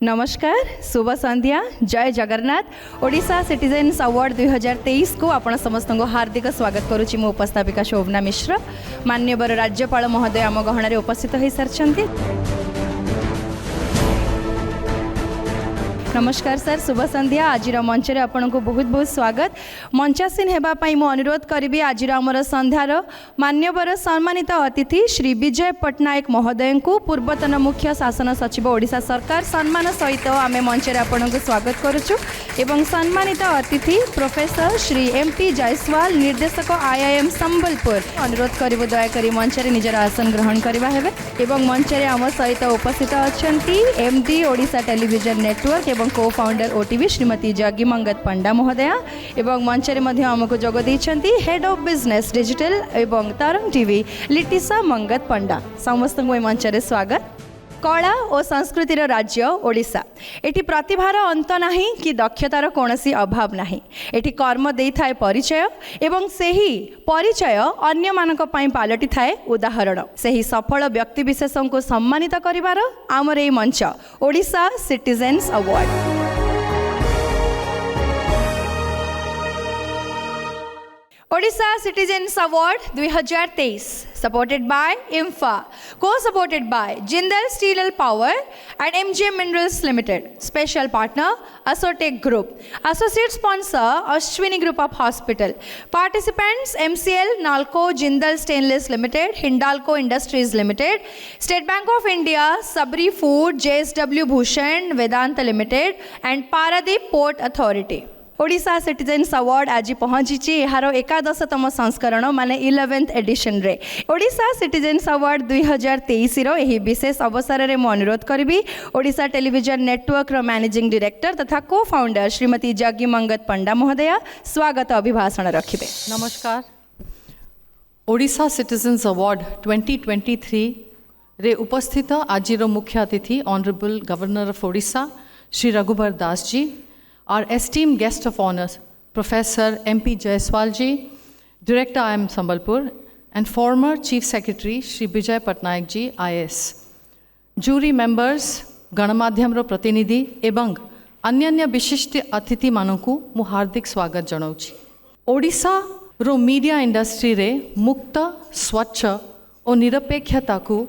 नमस्कार, शुभ संध्या, जय Jagannath. Odisha citizens award 2023 को आपण समस्त को हार्दिक स्वागत करुच्ची। मो उपस्थापिका शोभना मिश्र। मान्यवर राज्यपाल महोदय आम गहन उपस्थित हो सारी। नमस्कार सर, शुभ संध्या। आज मंच में आपन को बहुत बहुत स्वागत। मंचासीन होगापाई मु अनुरोध करी। आज आमर संध्यार मान्यवर सम्मानित अतिथि श्री विजय पट्टनायक महोदय को पूर्वतन मुख्य शासन सचिव ओडिशा सरकार सम्मान सहित आम मंच में आपन को स्वागत करुचु। एवं सम्मानित अतिथि प्रोफेसर श्री MP जायसवाल निर्देशक IIM संबलपुर अनुरोध करू दयाकोरी मंच में निजर आसन ग्रहण करवा हेबे। एवं मंच में आम सहित उपस्थित अच्छा MD ओडिशा टेलीविजन नेटवर्क एवं को फाउंडर OTV श्रीमती जग्गी मंगत पंडा महोदया एवं मंच में आमको जोग देइछंती हेड ऑफ बिजनेस डिजिटल एवं तरंग टीवी लिटिसा मंगत पंडा। समस्त को मंच में स्वागत। कला और संस्कृतिर राज्य ओडिशा। एटी प्रतिभार अंत नाही कि दक्षतार कोनोसी अभाव नाही। एटी कर्म देई थाए परिचय एवं सेही परिचय अन्य मानक पई पालटी थाए उदाहरण। सेही सफल व्यक्ति विशेषों को सम्मानित करिवार आमर ए मंच Odisha citizens award. Odisha citizens award 2023 supported by IMFA, co-supported by Jindal Steel and Power and MGM Minerals Limited. Special partner Asotech Group. Associate sponsor Ashwini Group of Hospital. Participants MCL, Nalco, Jindal Stainless Limited, Hindalco Industries Limited, State Bank of India, Sabri Food, JSW Bhushan, Vedanta Limited and Paradeep Port Authority. Odisha citizens award आज पहुँची यार 11तम संस्करण माने 11th addition रे। Odisha citizens award 2023 रो यही विशेष अवसर रे मु अनुरोध करी ओडिशा टेलीविजन नेटवर्क रो मैनेजिंग डायरेक्टर तथा को फाउंडर श्रीमती जग्गी मंगत पंडा महोदया स्वागत अभिभाषण रखिबे। नमस्कार। ओडिशा सिटीजन्स अवार्ड 2023 रे उपस्थित आज मुख्य अतिथि honourable governor of Odisha Shri Raghubar Das ji, our esteemed guest of honors, Professor MP Jaiswal ji, Director IIM Sambalpur, and former Chief Secretary Shri Vijay Patnaik ji, IAS. Jury members, गणमाध्यम रो प्रतिनिधि एवं अन्य विशिष्ट अतिथि मानकु मु हार्दिक स्वागत जनाउछि। ओडिशा रो मीडिया इंडस्ट्री रे मुक्त, स्वच्छ और निरपेक्षता को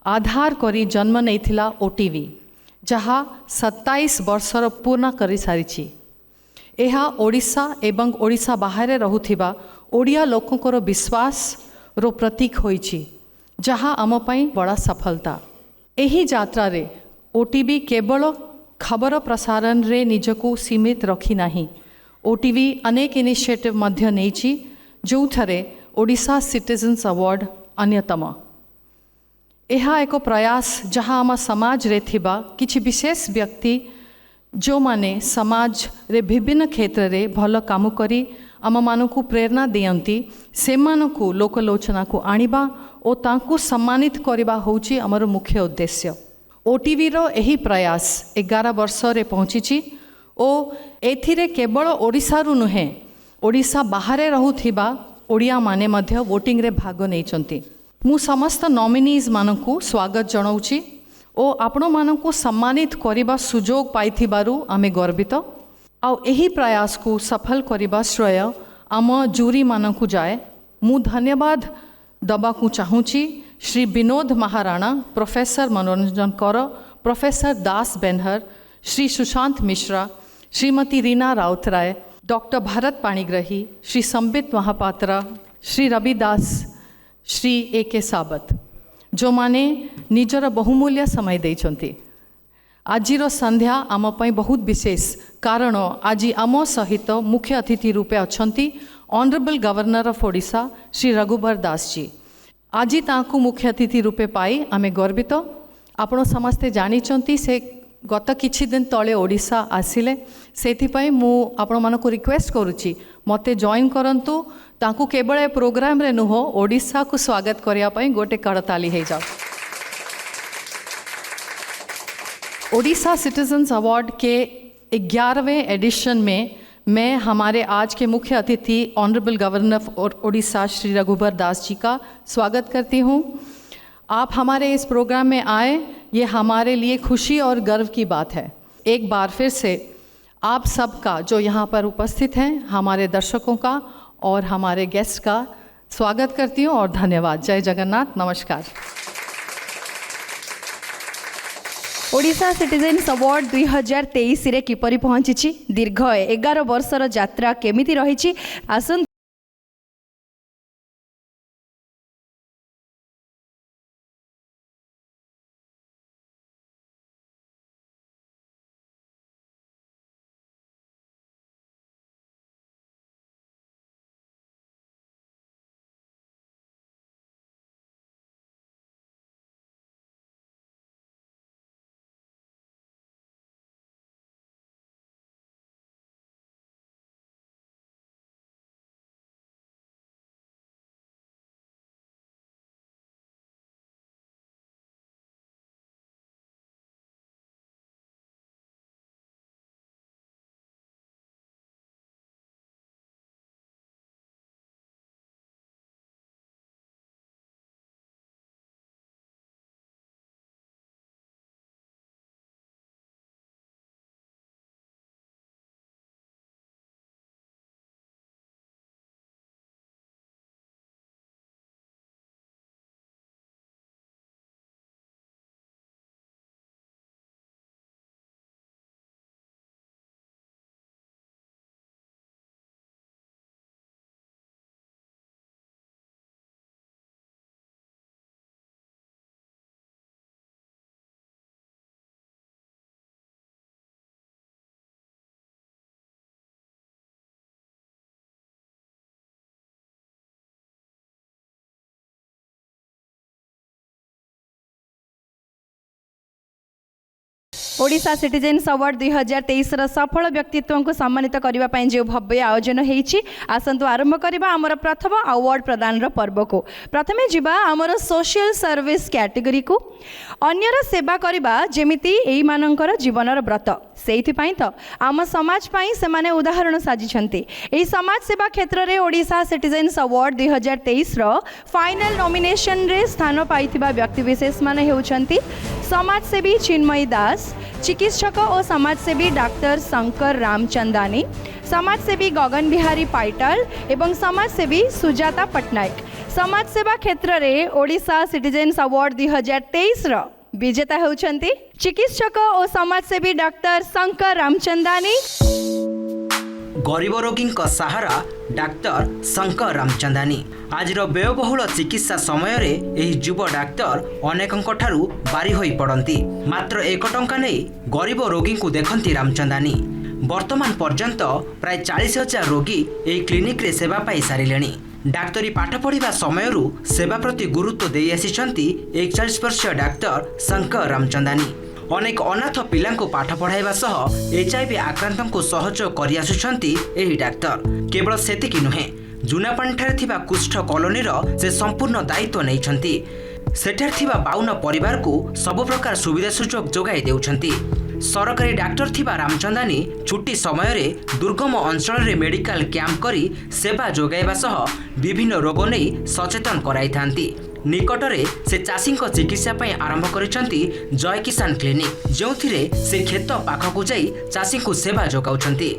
आधार करी जन्म नैथिला OTV, जहाँ 27 वर्षर पूर्ण कर सारी। यह ओडिशा एवं ओडिशा बाहर रहुथिबा ओडिया लोकंकर विश्वास रो प्रतीक होइछि, जहाँ आम पई बड़ा सफलता। एही यात्रा रे OTV केवल खबर प्रसारण रे निजको सीमित रखी नाही। OTV अनेक इनिशिएटिव मध्य नेछि, जो थरे ओडिशा सिटीजन्स अवार्ड अन्यतम। यह एक प्रयास जहाँ आम समाज रे थिबा किछि विशेष व्यक्ति जो माने समाज रे विभिन्न क्षेत्र रे भल काम करी आम मानकु प्रेरणा दियंती, से मानकु लोकलोचना को आनिबा ओ तांकु सम्मानित करिबा होउची हमर मुख्य उद्देश्य। OTV रो एही प्रयास 11 वर्ष रे पहुँची ओ एथिरे केवल ओडिशा रु नुहे, ओडिशा बाहर रहुथिबा ओडिया माने मध्य वोटिंग रे भाग नैचंती। मु समस्त नॉमिनीज मानकु स्वागत जनाउछि ओ आपण मानकु सम्मानित करिबा सुजोग पाइथिबारु आमे गर्वित। आउ एही प्रयास को सफल करिबा श्रेय आम जूरी मानकु जाए। मु धन्यवाद दबाकु चाहूछि Shri Vinod Maharana, professor Manoranjan Kar, professor Das Benhur, Shri Sushant Mishra, Shrimati Reena Routray, doctor Bharat Panigrahi, Shri Sambit Mahapatra, Shri Ravidas, Shri AK Sabat, जो माने निजर बहुमूल्य समय देइछंती। आजिर संध्या आम पई बहुत विशेष कारण आज आम सहित मुख्य अतिथि रूपे अछंती honourable governor of Odisha Shri Raghubar Das ji. आज तांकु मुख्य अतिथि रूपे पाई आमे गर्वित। आपण समस्ते जानिचंती से गत किछि दिन तले ओडिशा आसिले, सेथिपाई मु आपण मानको रिक्वेस्ट करूची मते जॉइन करंतु। तांकु केवल ए प्रोग्राम रे नुहो ओडिशा को स्वागत करिया पई गोटे करताली हे जाओ। ओडिशा सिटीजन्स अवार्ड के 11वें एडिशन में मैं हमारे आज के मुख्य अतिथि honourable governor of Odisha Shri Raghubar Das ji का स्वागत करती हूँ। आप हमारे इस प्रोग्राम में आए, ये हमारे लिए खुशी और गर्व की बात है। एक बार फिर से आप सबका जो यहाँ पर उपस्थित हैं, हमारे दर्शकों का और हमारे गेस्ट का स्वागत करती हूँ और धन्यवाद। जय जगन्नाथ, नमस्कार। ओडिशा सिटीजन्स अवार्ड 2023 रे किपरि पहुँची, दीर्घ 11 वर्षर यात्रा केमिति रही, आसन ओडिशा सिटीजन्स अवार्ड 2023 सफल व्यक्तित्व को सम्मानित करने जो भव्य आयोजन होती, आसतु आरंभ करवा आमर प्रथम अवार्ड प्रदान पर्व को। प्रथमे जीवा आमर सोशल सर्विस कैटेगरी को। अन्यर सेवा करवा जेमिति एई मानकर जीवनर व्रत, से तो आम समाज पाई से माने उदाहरण साजिछंती। एई समाज सेवा क्षेत्र में Odisha citizens award 2023 final nomination रे स्थान पाइथिबा व्यक्ति विशेष माने हेउछंती समाजसेवी चिन्मयी दास, चिकित्सक और समाजसेवी डॉक्टर शंकर रामचंदानी, समाजसेवी गगन बिहारी पाइटल एवं समाजसेवी सुजाता पट्टनायक। समाज सेवा क्षेत्र में ओडिशा सिटीजन्स अवार्ड 2023 विजेता होउछंती चिकित्सक और समाजसेवी डॉक्टर शंकर रामचंदानी। गरीब रोगी सहारा डाक्तर शंकर रामचंदानी। आज व्ययबहुल चिकित्सा समय रे एही युव डाक्तर अनेकंक ठारू बारी होई पड़ती। मात्र 1 टंका नहीं गरीब रोगी को देखती रामचंदानी। वर्तमान पर्यंत प्राय 40,000 रोगी एही क्लिनिक रे सेवा पाई सारिलेनी। डाक्तरी पाठ पढ़िबा समयरू सेवा प्रति गुरुत्व दे आसिछंती 41 वर्षीय डाक्तर शंकर रामचंदानी। अनेक अनाथ पिलांको पाठ पढ़ाइबा सह HIV आक्रांतों को सहयोग करि आसुछंती एही डाक्तर। केवल सेतिकी नुहे, जुनापानीठारे थिबा कुष्ठ कॉलोनीर से संपूर्ण दायित्व नैछंती। सेठार थिबा 52 परिवार को सब प्रकार सुविधा सुजोग जोगाई देउछंती। सरकारी डाक्टर थिबा रामचंदानी छुट्टी समय रे दुर्गम अंचल रे मेडिकल कैंप करी सेवा जोगाइबा सह विभिन्न रोग नहीं सचेतन कराई थांती। निकटरे से चाषी चिकित्सा पाई आरंभ करिसंती जय किसान क्लिनिक, जोथिरे से खेत पाखकु जाई चाषी को सेवा जोगाउछंती।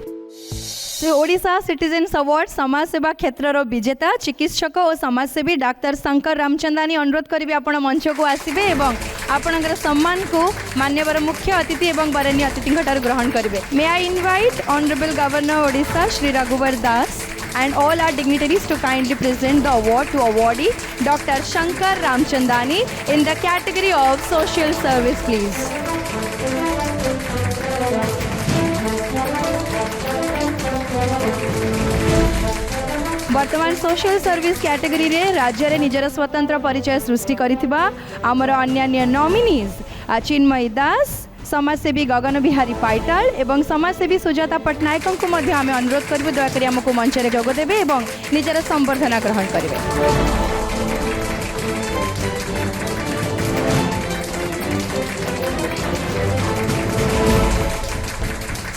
से ओडिशा सिटीजन्स अवार्ड समाज सेवा क्षेत्र विजेता चिकित्सक और समाजसेवी डॉक्टर शंकर रामचंदानी अनुरोध करी आपण मंच को आसबे एवं आपणकर सम्मान को मान्यवर मुख्य अतिथि एवं वरेण्य अतिथि ग्रहण करेंगे। May I invite honourable governor Odisha Shri Raghubar Das and all our dignitaries to kindly present the award to awardee Dr. Shankar Ramchandani in the category of social service, please. वर्तमान सोशल सर्विस कैटेगरी रे राज्य रे निजर स्वतंत्र परिचय सृष्टि करिथिबा आमर अन्य नॉमिनीज चिन्मयी दास, समाजसेवी गगन बिहारी पाइटल एवं समाजसेवी सुजाता पट्टनायक को मध्य आम अनुरोध करूँ दयाकोरी आमको मंच में जोगदेवे एवं निजर संबर्धना ग्रहण करेंगे।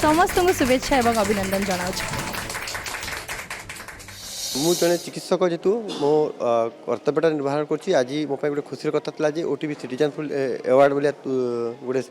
समस्त को शुभेच्छा एवं अभिनंदन जनाऊँ। मु जड़े चिकित्सक जेतु मो कर्तव्यटा निर्वहन करछि आज मो पाइ गोटे खुशी कथा थला जे ओटीवी सिटीजन अवार्ड बोलिया गोटे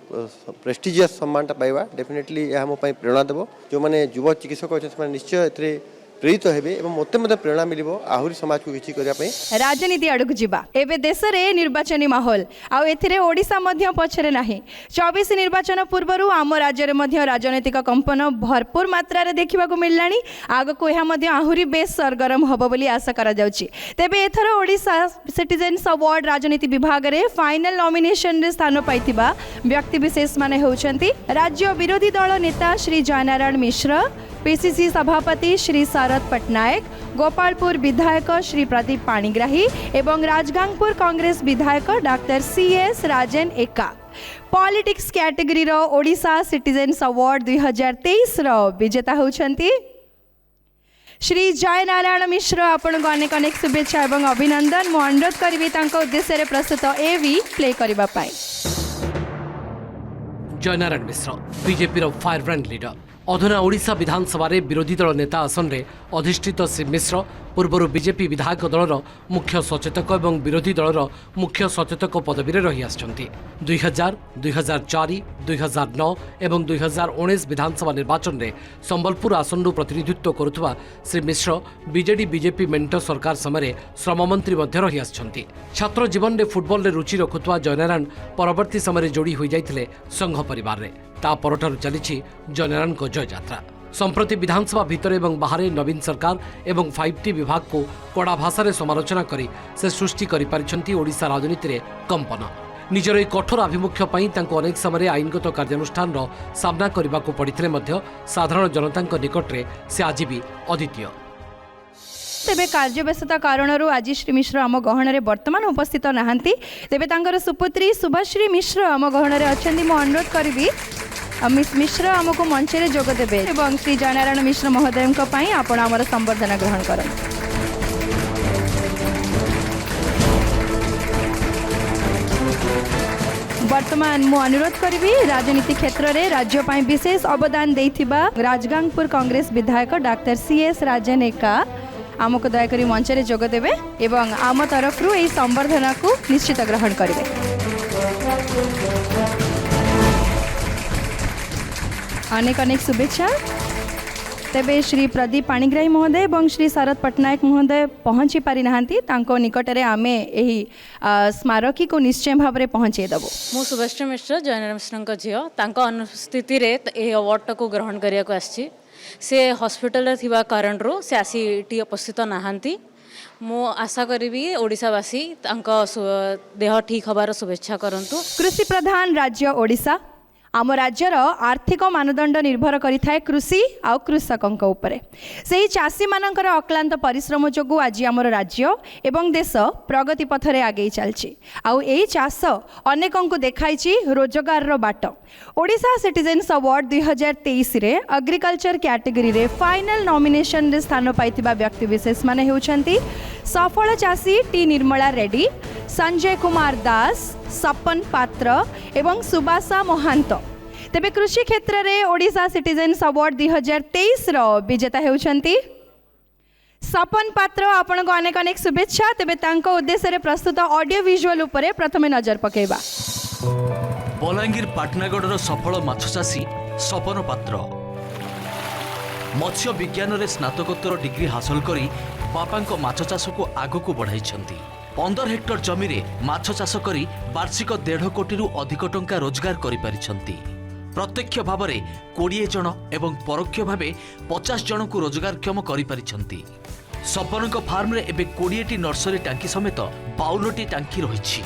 प्रेस्टिजियस सम्मानटा पाइबा डेफिनेटली यह मो पाइ प्रेरणा देबो जो माने युवा चिकित्सक अछि से निश्चय एथरे प्रेरित हेबे एवं मते मते प्रेरणा मिलिबो आहुरी समाज को किछि करिया पई राजनीति आड़क जीवा एबे देश रे निर्वाचनी माहौल आ एथिरे ओडिसा मध्य पछरे नाही 24 निर्वाचन पूर्वरु आम राज्य रे मध्य राजनीतिक कंपन भरपूर मात्रा रे देखिबा को मिललानी आग को एहा मध्य आहुरी बेस सरगरम हबो बोली आशा करा जाउची तेबे एथरो ओडिसा सिटीजन्स अवार्ड राजनीति विभाग रे फाइनल नॉमिनेशन रे स्थान पाइथिबा व्यक्ति विशेष माने होउछंती राज्य विरोधी दल नेता श्री जयनारायण मिश्र पीसीसी सभापति श्री शरद पटनायक गोपालपुर विधायक श्री प्रदीप पाणिग्राही एवं राजगांगपुर कांग्रेस विधायक डॉक्टर सीएस राजन एका पॉलिटिक्स कैटेगरी रो ओडिशा सिटीजन्स अवार्ड 2023 रो विजेता होउछंती श्री जयनारायण मिश्र आपन को अनेक अनेक शुभेच्छा एवं अभिनंदन मो अनुरोध करिवि तांको उद्देश्य रे प्रस्तुत एवी प्ले करिबा पाई। जयनारायण मिश्र बीजेपी रो फायर ब्रांड लीडर अधुना ओडिशा विधानसभा रे विरोधी दल नेता आसन रे अधिष्ठित श्री मिश्र पूर्वर बीजेपी विधायक दलर मुख्य सचेतक और विरोधी दलर मुख्य सचेतक पदवी रे रही आछंती 2000, 2004, 2009 एवं 2019 विधानसभा निर्वाचन रे संबलपुर आसन प्रतिनिधित्व करुवा श्री मिश्र बीजेडी बीजेपी मेंट सरकार समय श्रम मंत्री मध्य रही आछंती। छात्र जीवन रे फुटबॉल रे रुचि रखुवा जयनारायण परवर्ती समय जोड़ी हो जाइथिले संघ परिवार रे ता परठारु चलिछि जयनारायण को जय यात्रा। संप्रति विधानसभा भितर एवं बाहर नवीन सरकार एवं 5T विभाग को कड़ा भाषा समालोचना करी से सृष्टि करिपारिछंती ओडिशा राजनीति रे कंपन निजर कठोर आभिमुख्य पई तांको अनेक समय आईनगत कार्यानुष्ठान रो सामना करबा को पड़िथिले मध्य साधारण जनता निकट रे से आज भी अद्वितीय। तेबे कार्यव्यस्तता कारणरू आज श्री मिश्र आम गहन रे वर्तमान उपस्थित नाहंती तेबे तांकर सुपुत्री शुभश्री मिश्र आम गहन रे अछंती मो अनुरोध करिवि मिस मिश्र आमको मंच रे जोग देबे एवं श्री जयनारायण मिश्र महोदय पई आपण आमर संबर्धना ग्रहण करन। वर्तमान मु अनुरोध करिवि राजनीति क्षेत्र रे राज्य पई विशेष अवदान देथिबा राजगांगपुर कांग्रेस विधायक डॉक्टर सीएस राजन एका आमको दयाकरी मंच रे जोग देबे एवं आम तरफ रु एई संबर्धना को निश्चित ग्रहण करिवे। अनेक अनेक शुभेच्छा। तेबे श्री प्रदीप पाणिग्राही महोदय और श्री शरद पटनायक महोदय पहुँची पारि नाहांती तांको निकट रे आमे एही स्मारकी को निश्चय भाव में पहुँचे देबो। मु शुभश्री मिश्र जयनारायण मिश्र झील तांको अनुस्थिति रे ए अवार्ड को ग्रहण करिया को आछि से हॉस्पिटल रे थिबा कारण रो से आसी टी उपस्थित नाहांती मु आशा करी ओडिशावासी तांको देह ठीक हबार शुभेच्छा करंतु। कृषि प्रधान राज्य ओडिशा आम राज्यर आर्थिक मानदंड निर्भर करिथाए कृषि आउ कृषकंक उपरे सेही चाषी मानकर अक्लांत परिश्रम जोगु आज आमर राज्य एवं देश प्रगति पथरे आगे चलछि आउ एही चाष अनेकंकु देखाइछि रोजगार रो बाट। ओडिशा सिटीजन्स अवार्ड 2023 रे एग्रीकल्चर कैटेगरी रे फाइनल नॉमिनेशन रे स्थान पाइथिबा व्यक्ति विशेष माने हेउछंती सफल चाषी टी निर्मला रेड्डी, संजय कुमार दास, सपन पात्र एवं सुबासा मोहांत। तेबे कृषि क्षेत्र रे ओडिशा सिटीजन्स अवार्ड 2023 रो विजेता हेउछंती सपन पात्र। आपण को अनेक अनेक शुभेच्छा। तेबे तांको उद्देश्य रे प्रस्तुत ऑडियो विजुअल उपरे प्रथमे नजर पकेबा। बलांगीर पाटनागढ़ सफल माछ चाषी सपन पात्र मत्स्य विज्ञान रे स्नातकोत्तर डिग्री हासिल करी बापा माछ चाष को आग को बढ़ाई 15 हेक्टर जमी रे माछ चाष करी वार्षिक 1.5 कोटी अधिक टंका रोजगार करि पारिछंती। प्रत्यक्ष भाव में 20 जन एवं परोक्ष भाव 50 जन को रोजगारक्षम करि पारिछंती। सपन फार्म रे एबे 20टी नर्सरी टांकी समेत 52टी टांकी रही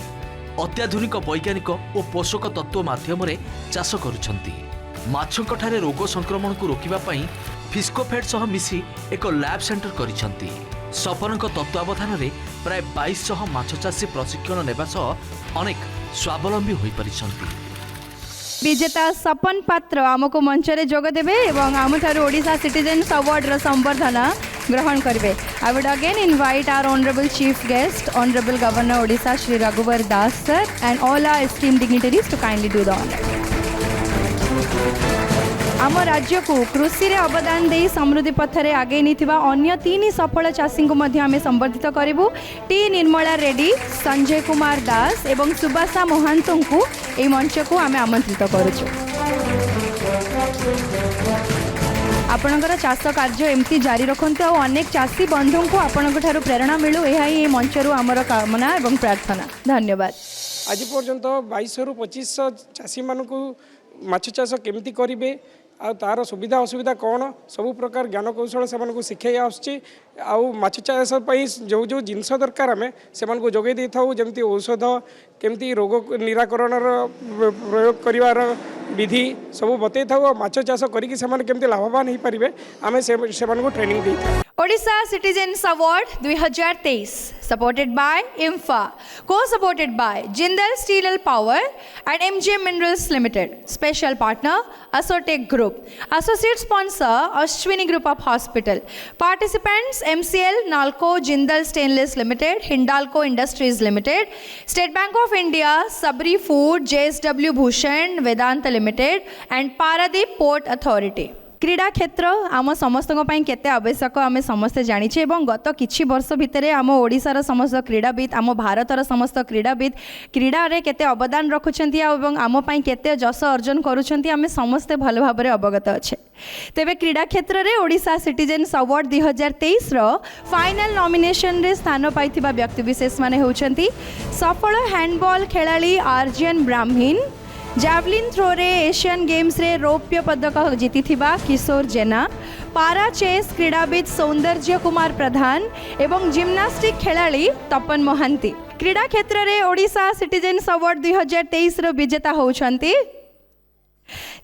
अत्याधुनिक वैज्ञानिक और पोषक तत्व माध्यम चाष करुछंती। माछंक ठारे रोग संक्रमण को रोकिबा पई फिस्कोफेड सह मिसी एक लैब सेंटर करिछंती। सपनक तत्वावधान रे प्राय 2200 माछ चाषी प्रशिक्षण नेबा सह अनेक स्वावलंबी होई परिछंती। विजेता सपन पात्र आमको मंच रे जोग देबे एवं आमठारु ओडिशा सिटीजन्स अवार्ड रो संबर्धना ग्रहण करिवे। I would again invite our honourable chief guest honourable governor Odisha Shri Raghubar Das sir and all our esteemed dignitaries to kindly do the honour. आम राज्य को कृषि रे अवदान दे समृद्धि पथरे आगे निथिबा अन्य 3 सफल चाषी को मध्य आमे संबर्धित करिवु। टी निर्मला रेड्डी, संजय कुमार दास एवं सुभाषा मोहांतों को ए मंच को आमे आमंत्रित करूछु। आपणकर चाष कार्य एमती जारी रखते और अनेक चाषी बंधु को आपण प्रेरणा मिलू यही मंचर आमर कामना एवं प्रार्थना। धन्यवाद। आज पर्यंत 2200 ରୁ 2500 चाषी मानक माछ चाष केमती करेंगे आ तार सुविधा असुविधा कौन सबु प्रकार ज्ञान कौशल से शिखाई आछ चाष जो जो जिनस दरकार आम से जोगे दे था जमी औषध केमती रोग निराकरण प्रयोग कर विधि सब बतई था माछ चाष करके लाभवान हो पारे आम से ट्रेनिंग दे था। Odisha citizens award 2023 supported by IMFA, co-supported by Jindal Steel and Power and MJ Minerals Limited. Special partner Asotec Group. Associate sponsor Ashwini Group of Hospital. Participants MCL, Nalco, Jindal Stainless Limited, Hindalco Industries Limited, State Bank of India, Sabri Food, JSW Bhushan, Vedanta Limited and Paradeep Port Authority. क्रीड़ा क्षेत्र आम समस्त केते आवश्यक आम समस्ते जानिछे एवं गत किछि वर्ष भितर आम ओडिशार समस्त क्रीड़ाविद आम भारतर समस्त क्रीड़ाविद क्रीड़ा रे केते अवदान रखुछंती एवं आम पई केते जस अर्जन करूछंती आम समस्ते भल भाबरे अवगत अच्छे। तेबे क्रीड़ा क्षेत्र रे ओडिशा सिटीजन्स अवार्ड 2023 रो फाइनल नॉमिनेशन रे स्थान पाइथिबा व्यक्ति विशेष माने होउछंती सफल हैंडबॉल खेलाड़ी आर्जियन ब्राह्मीण, जैवलिन थ्रो रे एशियन गेम्स रे रौप्य पदक जीति किशोर जेना, पारा चेस क्रीड़ाविद सौंदर्य कुमार प्रधान एवं जिम्नास्टिक खेलाड़ी तपन मोहांती। क्रीड़ा क्षेत्र रे ओडिशा सिटीजन्स अवार्ड 2023 रो विजेता होउछंती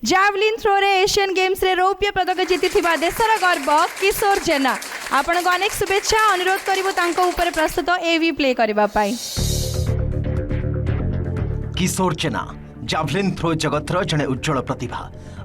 जैवलिन थ्रो रे एशियन गेम्स रे रौप्य पदक जीति देशर गर्व किशोर जेना। आपण को अनेक शुभेच्छा। अनुरोध करिवो तांको ऊपर प्रस्तुत एवी प्ले करबा पाई। किशोर जेना जावलिन थ्रो जगतर जड़े उज्जवल प्रतिभा।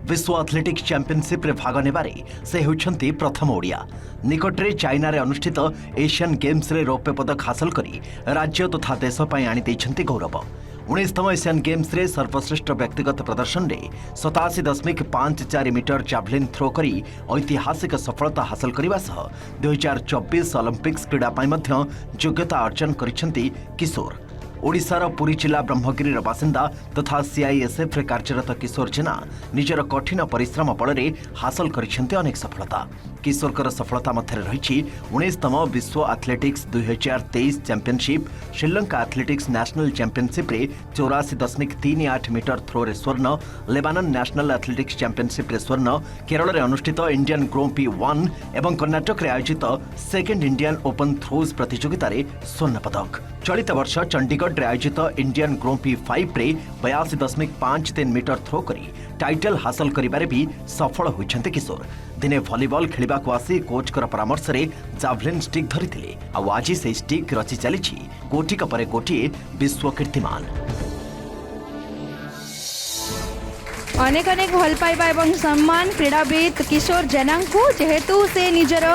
विश्व एथलेटिक्स चैंपियनशिप रे भाग नेबारे से होउछंती प्रथम ओडिया। निकटरे चाइना रे अनुष्ठित एशियन गेम्स रे रौप्य पदक हासिल करी राज्य तथा देश पई आनी दैछंती गौरव। 19तम एशियन गेम्स रे सर्वश्रेष्ठ व्यक्तिगत प्रदर्शन रे 87.54 मीटर जावलिन थ्रो करी ऐतिहासिक सफलता हासिल करने सह 2024 ओलंपिक्स क्रीड़ा पई मध्य योग्यता अर्जन करिसेंती किशोर। ओडिशार पुरी जिला ब्रह्मगिरी बासिंदा तथा सीआईएसएफ रे कार्यरत किशोर जेना निजर कठिन परिश्रम बल हासिल करिसेंती अनेक सफलता। किशोर सफलता मध्य रही 19तम विश्व athletics 2023 championship, Sri Lanka athletics national championship रे 84.38 मीटर थ्रो रे स्वर्ण, लेबानन नेशनल एथलेटिक्स चैंपियनशिप रे स्वर्ण, केरल रे अनुष्ठित इंडियन ग्रोपी 1 एवं कर्नाटक रे आयोजित सेकेंड इंडियन ओपन थ्रोज प्रतियोगिता रे स्वर्ण पदक। चलित वर्ष चंडीगढ़ रे आयोजित इंडियन ग्रोपी 5 रे 82.53 मीटर थ्रो करी टाइटल हासिल करिबारे भी सफल होइछन्ते किशोर। दिने वॉलीबॉल खेलिबा को आसी कोच कर परामर्श रे जावलिन स्टिक धरिथिले आ आज से स्टिक रचि चलीछि कोटिक परे कोटिए विश्व कीर्तिमान। अनेक अनेक भल पाइबा एवं सम्मान क्रीड़ाविद किशोर जेना को जेहेतु से निजर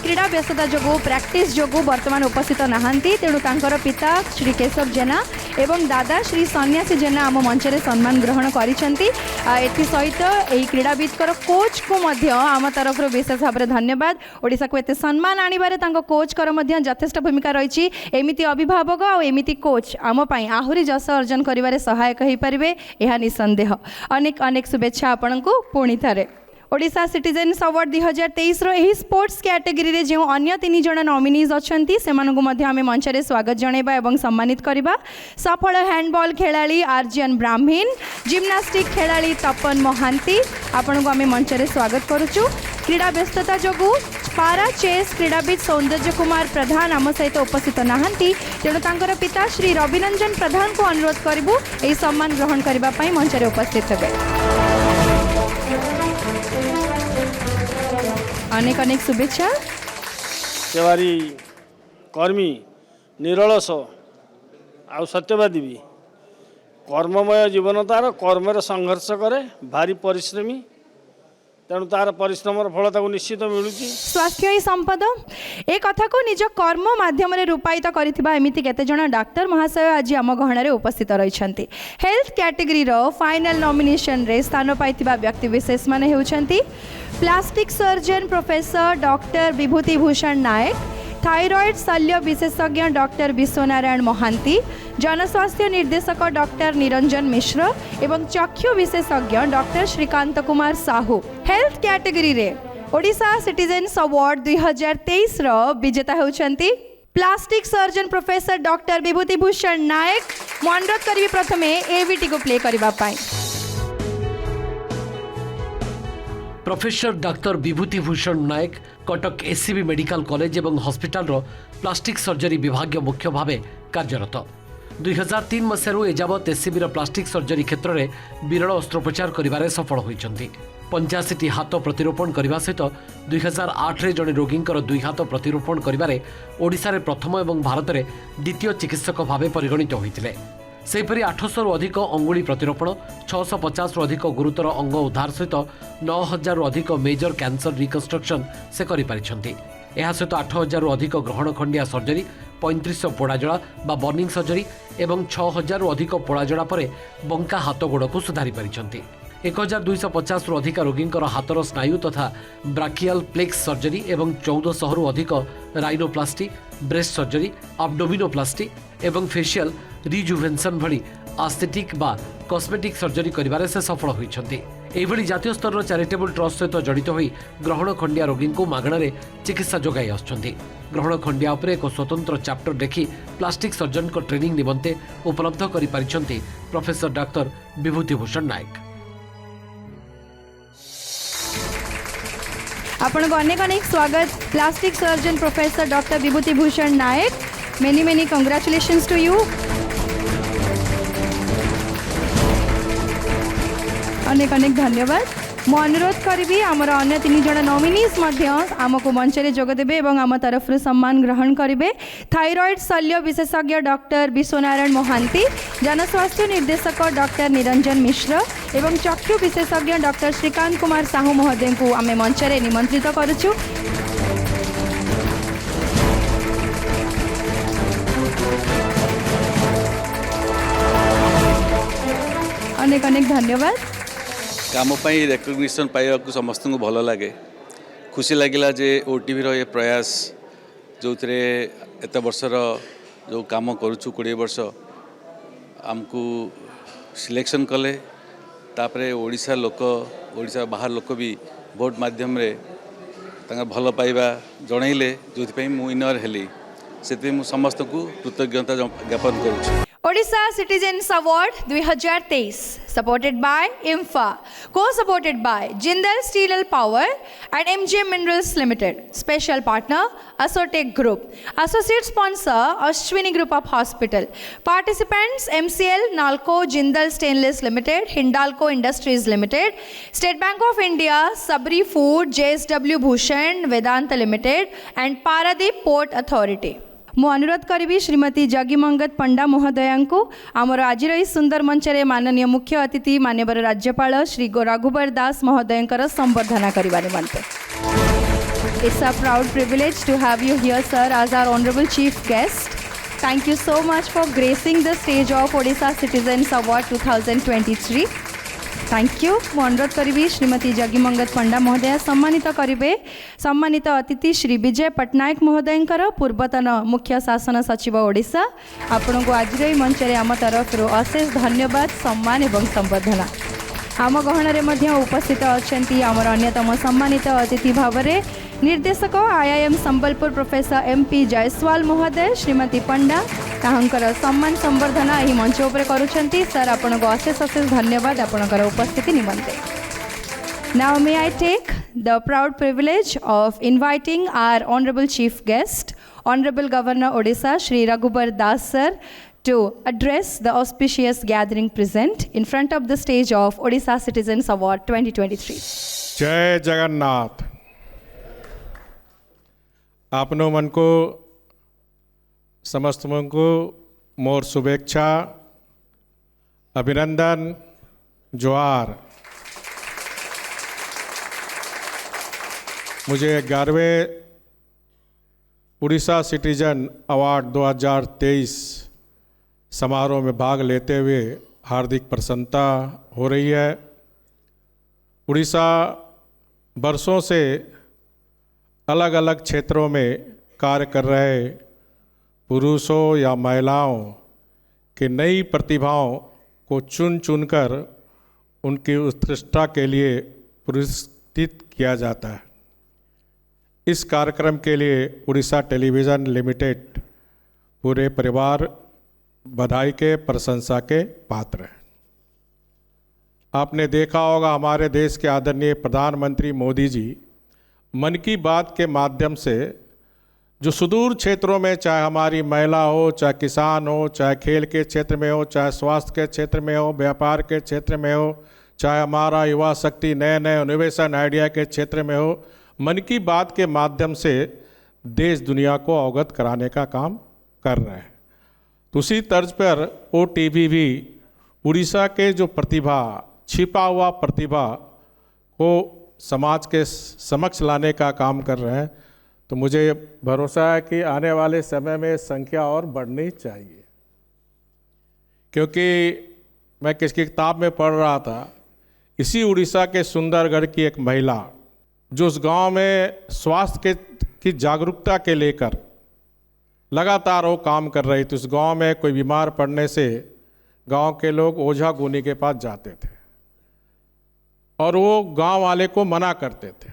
क्रीड़ा व्यस्तता जो प्रैक्टिस जो वर्तमान उपस्थित नहांती तेणु तांकर पिता श्री केशव जेना एवं दादा श्री सन्यासी जेना आम मंचरे सम्मान ग्रहण करिसेंती। एथि सहित एही क्रीड़ाविदकर कोच को मध्य आम तरफ विशेष भाव में धन्यवाद। ओडिशा को एते सम्मान आनिबारे तांको कोच कर मध्य यथेष्ट भूमिका रही। एमिति अभिभावक और एमिति कोच आम पई आहुरी जस अर्जन करिबारे सहायक होई परिबे एहा निसंदेह। अनेक अनेक शुभेच्छा आपनकु पुणी थारे। ओडिशा सिटीजन्स अवार्ड 2023 रो एही स्पोर्ट्स कैटेगरी रे जो अन्य 3 जण नॉमिनीज अछंती सेमानकु मध्य आमे मंचरे स्वागत जणेबा एवं सम्मानित करिबा। सफल हैंडबॉल खेलाड़ी आर्जियन ब्राह्मीण, जिम्नास्टिक खेलाड़ी तपन मोहांती आपनकु आमे मंचरे स्वागत करूछु। क्रीड़ा व्यस्तता जोगु पारा चेस क्रीड़ाविद सौंदर्य कुमार प्रधान आम सहित उपस्थित नहांती तेणु तांकर पिता श्री रविरंजन प्रधान को अनुरोध करिबु एही सम्मान ग्रहण करिबा पई मंचरे उपस्थित हेबे। अनेक अनेक शुभेच्छा। सेवारी कर्मी निरलस आ सत्यवादी भी कर्ममय जीवन तार कर्म संघर्ष करे भारी परिश्रमी तेणु तार परिश्रमर फल ताको निश्चित मिलुची। स्वास्थ्य ही संपद ए कथा को निज कर्म माध्यम रूपायित करथिबा एमिति केते जण डाक्टर महाशय आज आम गहन उपस्थित रहिछन्ति। हेल्थ कैटेगरी रो फाइनल नॉमिनेशन रे स्थान पाइथिबा व्यक्ति विशेष माने हेउछन्ति plastic surgeon professor doctor Bibhuti Bhushan नायक, थायरॉइड शल्य विशेषज्ञ डॉक्टर विश्वनारायण महांती, जनस्वास्थ्य निर्देशक डॉक्टर निरंजन मिश्र एवं चक्षु विशेषज्ञ doctor Shrikant Kumar Sahu. Health category रे ओडिशा सिटीजन्स अवार्ड 2023 रो विजेता होउछन्ति plastic surgeon professor doctor Bibhuti Bhushan Nayak. मु अनुरोध करिवि प्रथमे एविटी को प्ले करिबा पाई। Professor doctor Bibhuti Bhushan Nayak Cuttack SCB medical college एवं हॉस्पिटल प्लास्टिक सर्जरी विभाग मुख्य भाव कार्यरत। 2003 मसीह एजावत एससीबी प्लास्टिक सर्जरी क्षेत्र में विरल अस्त्रोपचार करिबारे सफल होइछन्ति। 85टी हाथ प्रतिरोपण करने सहित 2008 जड़े रोगी 2 हाथ प्रतिरोपण करिबारे ओडिशा रे प्रथम एवं भारत में द्वितीय चिकित्सक भाव परिगणित होइतिले। सेहीपरि 800 रु अधिक अंगुली प्रतिरोपण, 650 रु अधिक गुरुतर अंग उद्धार सहित 9000 रु अधिक मेजर कैंसर रिकन्स्ट्रक्शन से करिपारिछन्ति। एहा सहित 8000 रु अधिक ग्रहण खंडिया सर्जरी, 3500 पोड़ाजड़ा बा बर्निंग सर्जरी एवं 6000 रु अधिक पोड़ाजड़ा परे बंका हाथ गोड़ को सुधारी पारिछन्ति। 1250 रु अधिक रोगी हाथर स्नायु तथा ब्राकियल प्लेक्स सर्जरी एवं 1400 रु अधिक राइनोप्लास्टी, ब्रेस्ट सर्जरी, अब्डोमिनोप्लास्टी एवं फेशियल रिजुवेन्सन भली आस्थेटिक बा कॉस्मेटिक सर्जरी करिबारे से सफल होइछन्ति। एभली जातीय स्तर चैरिटेबल ट्रस्ट सहित जड़ित होई ग्रहण खंडिया रोगी को मागणारे चिकित्सा जोगाई आछन्ति। ग्रहण खंडिया उपरे एक स्वतंत्र चैप्टर देखि प्लास्टिक सर्जन को ट्रेनिंग निमंते उपलब्ध करि पारिछन्ति प्रोफेसर डाक्टर विभूति भूषण नायक। आपण को अनेक अनेक स्वागत plastic surgeon professor doctor Bibhuti Bhushan Nayak. Many congratulations to you. अनेक अनेक धन्यवाद। मु अनुरोध करी आमर अन्य 3 जन नॉमिनीज आमको मंच में जोगदेवे और आम तरफ सम्मान ग्रहण करेंगे। थायरॉइड शल्य विशेषज्ञ डॉक्टर विश्वनारायण महांती, जनस्वास्थ्य निर्देशक डॉक्टर निरंजन मिश्र एवं चक्षु विशेषज्ञ डॉक्टर श्रीकांत कुमार साहू महोदय को आम मंच में निमंत्रित करुचु। अनेक अनेक धन्यवाद। काम रेकग्निशन पाइबा समस्त को भल लगे, खुशी लगिला जे ओटीवी ये प्रयास जो थे एत वर्षर जो काम करुचु 20 वर्ष आमको सिलेक्शन कले, तापरे ओडिशा लोक ओडिशा बाहर लोक भी भोट माध्यम रे तांका भल पाइबा जनइले जो मु इनर हेली से मु समस्त को कृतज्ञता ज्ञापन करुछु। Odisha citizens award 2023 supported by IMFA, co-supported by Jindal Steel and Power and MGM Minerals Limited. Special partner Asotec Group. Associate sponsor Ashwini Group of Hospital. Participants MCL, Nalco, Jindal Stainless Limited, Hindalco Industries Limited, State Bank of India, Sabri Food, JSW Bhushan, Vedanta Limited and Paradeep Port Authority. मु अनुरोध करी श्रीमती जगीमंगत पंडा महोदया को आमर आज सुंदर मंच में माननीय मुख्य अतिथि माननीय राज्यपाल श्री रघुबर दास महोदय संबर्धना करने निमंते। It's a proud privilege to have you here, sir, as our honorable chief guest. Thank you so much for gracing the stage of Odisha Citizens Award 2023. Thank you. मु अनुरोध करी श्रीमती जगीमंगत पंडा महोदया सम्मानित करेंगे। सम्मानित अतिथि श्री विजय पट्टनायक महोदय पूर्वतन मुख्य शासन सचिव ओडिशा। आपण को आज मंच में आम तरफ अशेष धन्यवाद, सम्मान एवं संबर्धना। आम गहन में उपस्थित अच्छा आमर अन्यतम सम्मानित अतिथि भाव में निर्देशक IIM Sambalpur professor MP Jaiswal महोदय, श्रीमती पंडा ताहंकर सम्मान संबर्धना यही मंच उपर करुछंती। सर आपण को अशेष अशेष धन्यवाद आपणकर उपस्थिति निमंते। Now may I take the proud privilege of inviting our honorable chief guest, Honorable Governor Odisha Shri Raghubar Das sir, to address the auspicious gathering present in front of the stage of Odisha Citizens Award 2023. जय जगन्नाथ। आपनो मन को समस्त मन को मोर शुभेच्छा, अभिनंदन, जोहार। मुझे 11वें उड़ीसा सिटीजन अवार्ड 2023 समारोह में भाग लेते हुए हार्दिक प्रसन्नता हो रही है। उड़ीसा वर्षों से अलग अलग क्षेत्रों में कार्य कर रहे पुरुषों या महिलाओं के नई प्रतिभाओं को चुन चुनकर उनकी उत्कृष्टता के लिए पुरस्कृत किया जाता है। इस कार्यक्रम के लिए उड़ीसा टेलीविज़न लिमिटेड पूरे परिवार बधाई के प्रशंसा के पात्र हैं। आपने देखा होगा हमारे देश के आदरणीय प्रधानमंत्री मोदी जी मन की बात के माध्यम से जो सुदूर क्षेत्रों में, चाहे हमारी महिला हो, चाहे किसान हो, चाहे खेल के क्षेत्र में हो, चाहे स्वास्थ्य के क्षेत्र में हो, व्यापार के क्षेत्र में हो, चाहे हमारा युवा शक्ति नए नए इनोवेशन आइडिया के क्षेत्र में हो, मन की बात के माध्यम से देश दुनिया को अवगत कराने का काम कर रहे हैं। तो उसी तर्ज पर OTV भी उड़ीसा के जो प्रतिभा, छिपा हुआ प्रतिभा को समाज के समक्ष लाने का काम कर रहे हैं। तो मुझे भरोसा है कि आने वाले समय में संख्या और बढ़नी चाहिए, क्योंकि मैं किसकी किताब में पढ़ रहा था, इसी उड़ीसा के सुंदरगढ़ की एक महिला जो उस गांव में स्वास्थ्य की जागरूकता के लेकर लगातार वो काम कर रही थी। उस गांव में कोई बीमार पड़ने से गांव के लोग ओझा गुनी के पास जाते थे और वो गांव वाले को मना करते थे,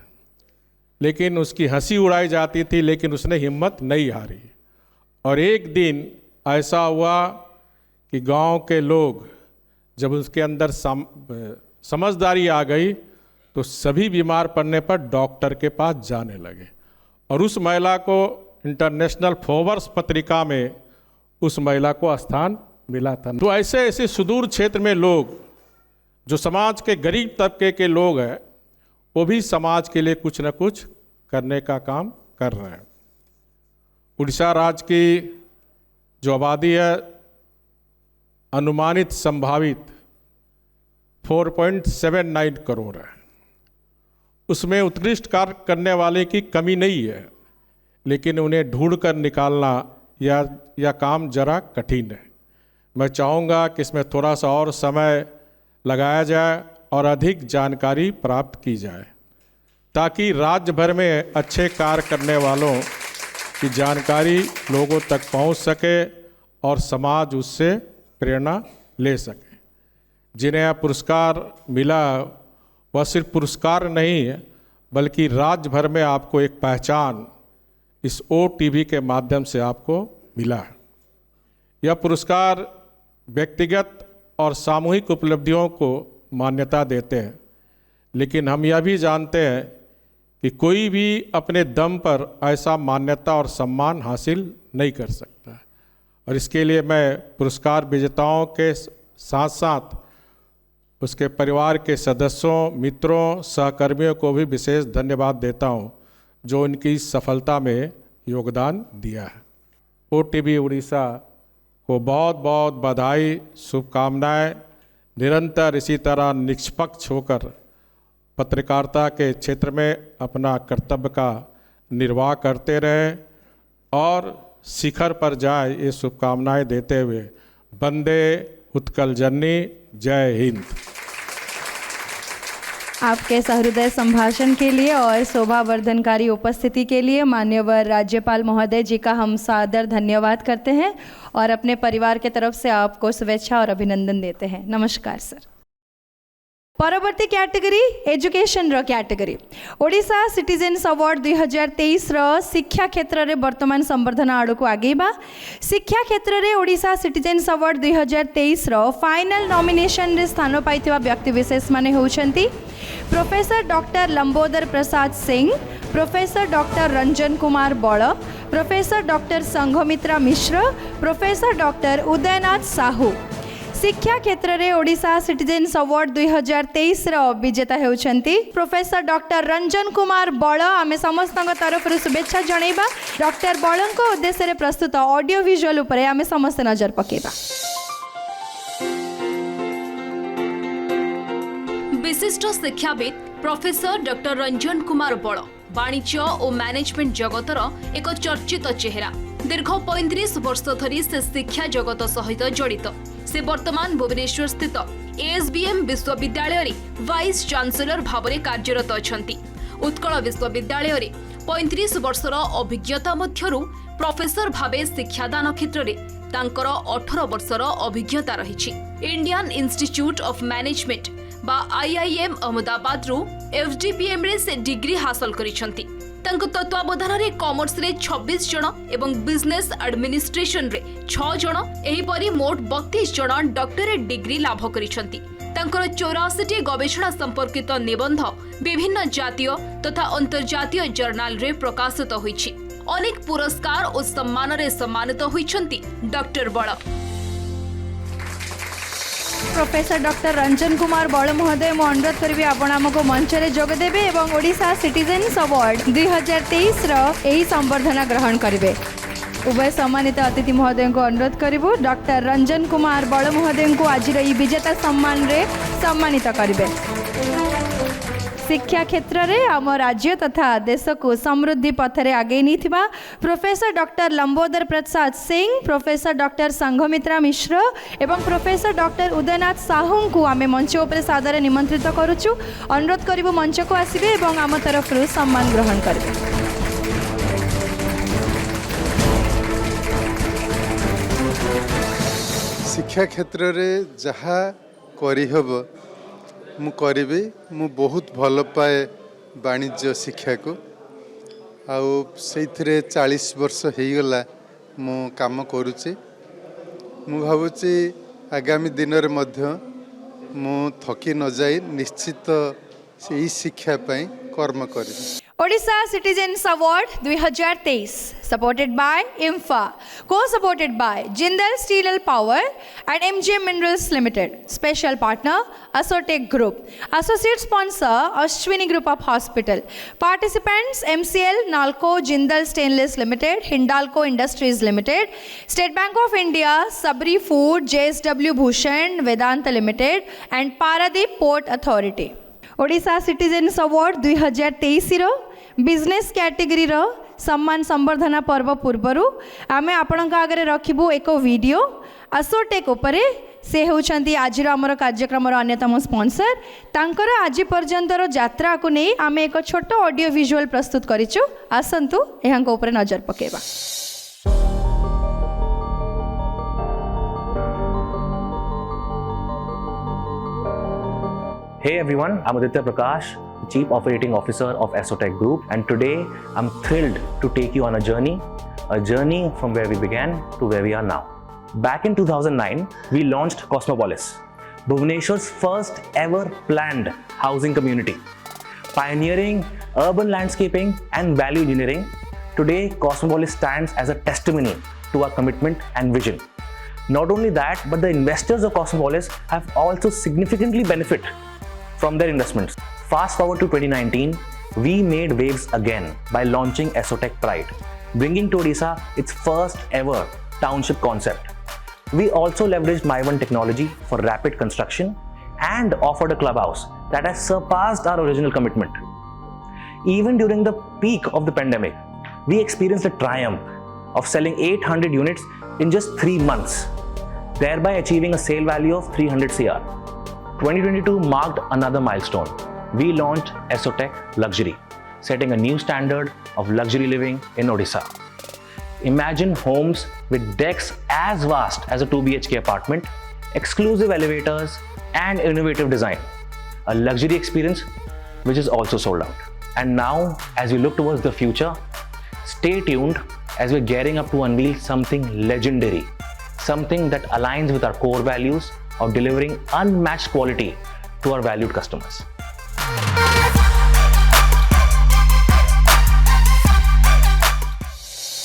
लेकिन उसकी हंसी उड़ाई जाती थी, लेकिन उसने हिम्मत नहीं हारी। और एक दिन ऐसा हुआ कि गांव के लोग, जब उसके अंदर समझदारी आ गई, तो सभी बीमार पड़ने पर डॉक्टर के पास जाने लगे और उस महिला को इंटरनेशनल फोर्ब्स पत्रिका में उस महिला को स्थान मिला था। तो ऐसे ऐसे सुदूर क्षेत्र में लोग, जो समाज के गरीब तबके के लोग हैं, वो भी समाज के लिए कुछ न कुछ करने का काम कर रहे हैं। उड़ीसा राज्य की जो आबादी है, अनुमानित संभावित 4.79 करोड़ है। उसमें उत्कृष्ट कार्य करने वाले की कमी नहीं है, लेकिन उन्हें ढूंढ कर निकालना या काम जरा कठिन है। मैं चाहूँगा कि इसमें थोड़ा सा और समय लगाया जाए और अधिक जानकारी प्राप्त की जाए, ताकि राज्य भर में अच्छे कार्य करने वालों की जानकारी लोगों तक पहुंच सके और समाज उससे प्रेरणा ले सके। जिन्हें यह पुरस्कार मिला, वह सिर्फ पुरस्कार नहीं है, बल्कि राज्य भर में आपको एक पहचान इस OTV के माध्यम से आपको मिला है। यह पुरस्कार व्यक्तिगत और सामूहिक उपलब्धियों को मान्यता देते हैं, लेकिन हम यह भी जानते हैं कि कोई भी अपने दम पर ऐसा मान्यता और सम्मान हासिल नहीं कर सकता है। और इसके लिए मैं पुरस्कार विजेताओं के साथ साथ उसके परिवार के सदस्यों, मित्रों, सहकर्मियों को भी विशेष धन्यवाद देता हूँ, जो उनकी सफलता में योगदान दिया है। OTV उड़ीसा को बहुत बहुत बधाई, शुभकामनाएं। निरंतर इसी तरह निष्पक्ष होकर पत्रकारिता के क्षेत्र में अपना कर्तव्य का निर्वाह करते रहे और शिखर पर जाए, ये शुभकामनाएं देते हुए वंदे उत्कल जननी, जय हिंद। आपके सहृदय संभाषण के लिए और शोभावर्धनकारी उपस्थिति के लिए माननीय राज्यपाल महोदय जी का हम सादर धन्यवाद करते हैं और अपने परिवार के तरफ से आपको शुभेच्छा और अभिनंदन देते हैं। नमस्कार सर। परवर्ती कैटेगरी एजुकेशन रो कैटेगरी ओडिशा सिटीजन्स अवार्ड 2023 रो शिक्षा क्षेत्र रे वर्तमान संवर्धना आड़ को आगेबा। शिक्षा क्षेत्र रे ओडिशा सिटीजन्स अवार्ड 2023 रो फाइनल नॉमिनेशन रे स्थान पाइथिबा व्यक्ति विशेष माने होउछंती professor doctor Lambodar Prasad Singh, professor doctor Ranjan Kumar बड़, प्रोफेसर डॉक्टर संघमित्रा मिश्र, प्रोफेसर डॉक्टर उदयनाथ साहू। शिक्षा क्षेत्र रे ओडिशा सिटीजन्स अवार्ड 2023 रो विजेता हेउछंती प्रोफेसर डॉक्टर रंजन कुमार बड़। आमे समस्तक तरफ शुभेच्छा जणैबा। डॉक्टर बड़को उद्देश्य रे प्रस्तुत ऑडियो विजुअल उपरे आमे समस्त नजर पकेबा। विशिष्ट शिक्षाविद प्रोफेसर डॉक्टर रंजन कुमार बड़ वाणिज्य और मैनेजमेंट जगतर एक चर्चित चेहरा। दीर्घ 35 वर्ष धरी से शिक्षा जगत सहित जड़ित। से वर्तमान भुवनेश्वर स्थित एएसबीएम विश्वविद्यालय रे वाइस चांसलर भावरे कार्यरत अछंती। उत्कल विश्वविद्यालय रे 35 वर्षर अभिज्ञता मध्यरु प्रोफेसर भावे शिक्षादान क्षेत्र में तांकर 18 वर्षर अभिज्ञता रही। इंडियन इंस्टीट्यूट ऑफ मैनेजमेंट बा आईआईएम अहमदाबाद रु एफडीपीएम रे से डिग्री हासिल करिसंती। तांको तत्वावधान रे कॉमर्स रे 26 जण एवं बिजनेस एडमिनिस्ट्रेशन रे 6 जण एही परी मोट 32 जण डॉक्टरेट डिग्री लाभ करिसंती। तांकर 84 गवेषणा संपर्कित निबंध विभिन्न जातीय तथा अंतर्जातीय जर्नाल रे प्रकाशित होईछि। अनेक पुरस्कार और सम्मान रे सम्मानित होईछंती डॉक्टर बळ। प्रोफेसर डॉक्टर रंजन कुमार बड़ महोदय मु अनुरोध करी आपण आमको मंच रे जोग देबे एवं ओडिशा सिटीजन्स अवार्ड 2023 रो एही संबर्धना ग्रहण करिवे। उभय सम्मानित अतिथि महोदय को अनुरोध करिवु डॉक्टर रंजन कुमार बड़ महोदय को आज रो विजेता सम्मान रे सम्मानित करिवे। शिक्षा क्षेत्र में आम राज्य तथा देश को समृद्धि पथरे आगे नहीं थिबा professor doctor Lambodar Prasad Singh, professor doctor Sanghamitra मिश्र एवं प्रोफेसर डॉक्टर उदयनाथ साहू को आम मंच उपर सादर निमंत्रित करुचु। अनुरोध करिवु मंच को आसिबे एवं आम तरफ सम्मान ग्रहण करिवे। शिक्षा क्षेत्र में जहाँ करहब मु करिबे। मु बहुत भल पाए वाणिज्य शिक्षा को आउ से 40 वर्ष हो गला मु काम करुचे। मु भावुची आगामी दिन रे मध्य मु थकी न जाई निश्चित से शिक्षा पाई कर्म करिबे। Odisha citizens award 2023 supported by IMFA, co-supported by Jindal Steel and Power and MGM Minerals Limited. Special partner Asotech Group. Associate sponsor Ashwini Group of Hospital. Participants MCL, Nalco, Jindal Stainless Limited, Hindalco Industries Limited, State Bank of India, Sabri Food, JSW Bhushan, Vedanta Limited and Paradeep Port Authority. Odisha citizens award 2023 रो business category रो सम्मान संबर्धना पर्व पूर्वरु आमे आपणक आगे रखिबु एक video. असोटेक उपरे से होउछंती आज आमर कार्यक्रम अन्यतम स्पॉन्सर। तांकर आज पर्यंतर यात्रा को नहीं आमे एक छोट ऑडियो विजुअल प्रस्तुत करिछु। आसंतु एहां को ऊपर नजर पकेबा। Hey everyone, I'm Aditya Prakash, Chief Operating Officer of Asotech Group, and today I'm thrilled to take you on a journey from where we began to where we are now. Back in 2009, we launched Cosmopolis, Bhubaneswar's first ever planned housing community. Pioneering urban landscaping and value engineering, today Cosmopolis stands as a testimony to our commitment and vision. Not only that, but the investors of Cosmopolis have also significantly benefited from their investments. Fast forward to 2019, we made waves again by launching Asotech Pride, bringing to Odisha its first ever township concept. We also leveraged My1 technology for rapid construction and offered a clubhouse that has surpassed our original commitment. Even during the peak of the pandemic, we experienced the triumph of selling 800 units in just 3 months, thereby achieving a sale value of 300 CR. 2022 marked another milestone. We launched Asotech Luxury, setting a new standard of luxury living in Odisha. Imagine homes with decks as vast as a 2 BHK apartment, exclusive elevators and innovative design. A luxury experience which is also sold out. And now, as we look towards the future, stay tuned as we're gearing up to unveil something legendary, something that aligns with our core values of delivering unmatched quality to our valued customers.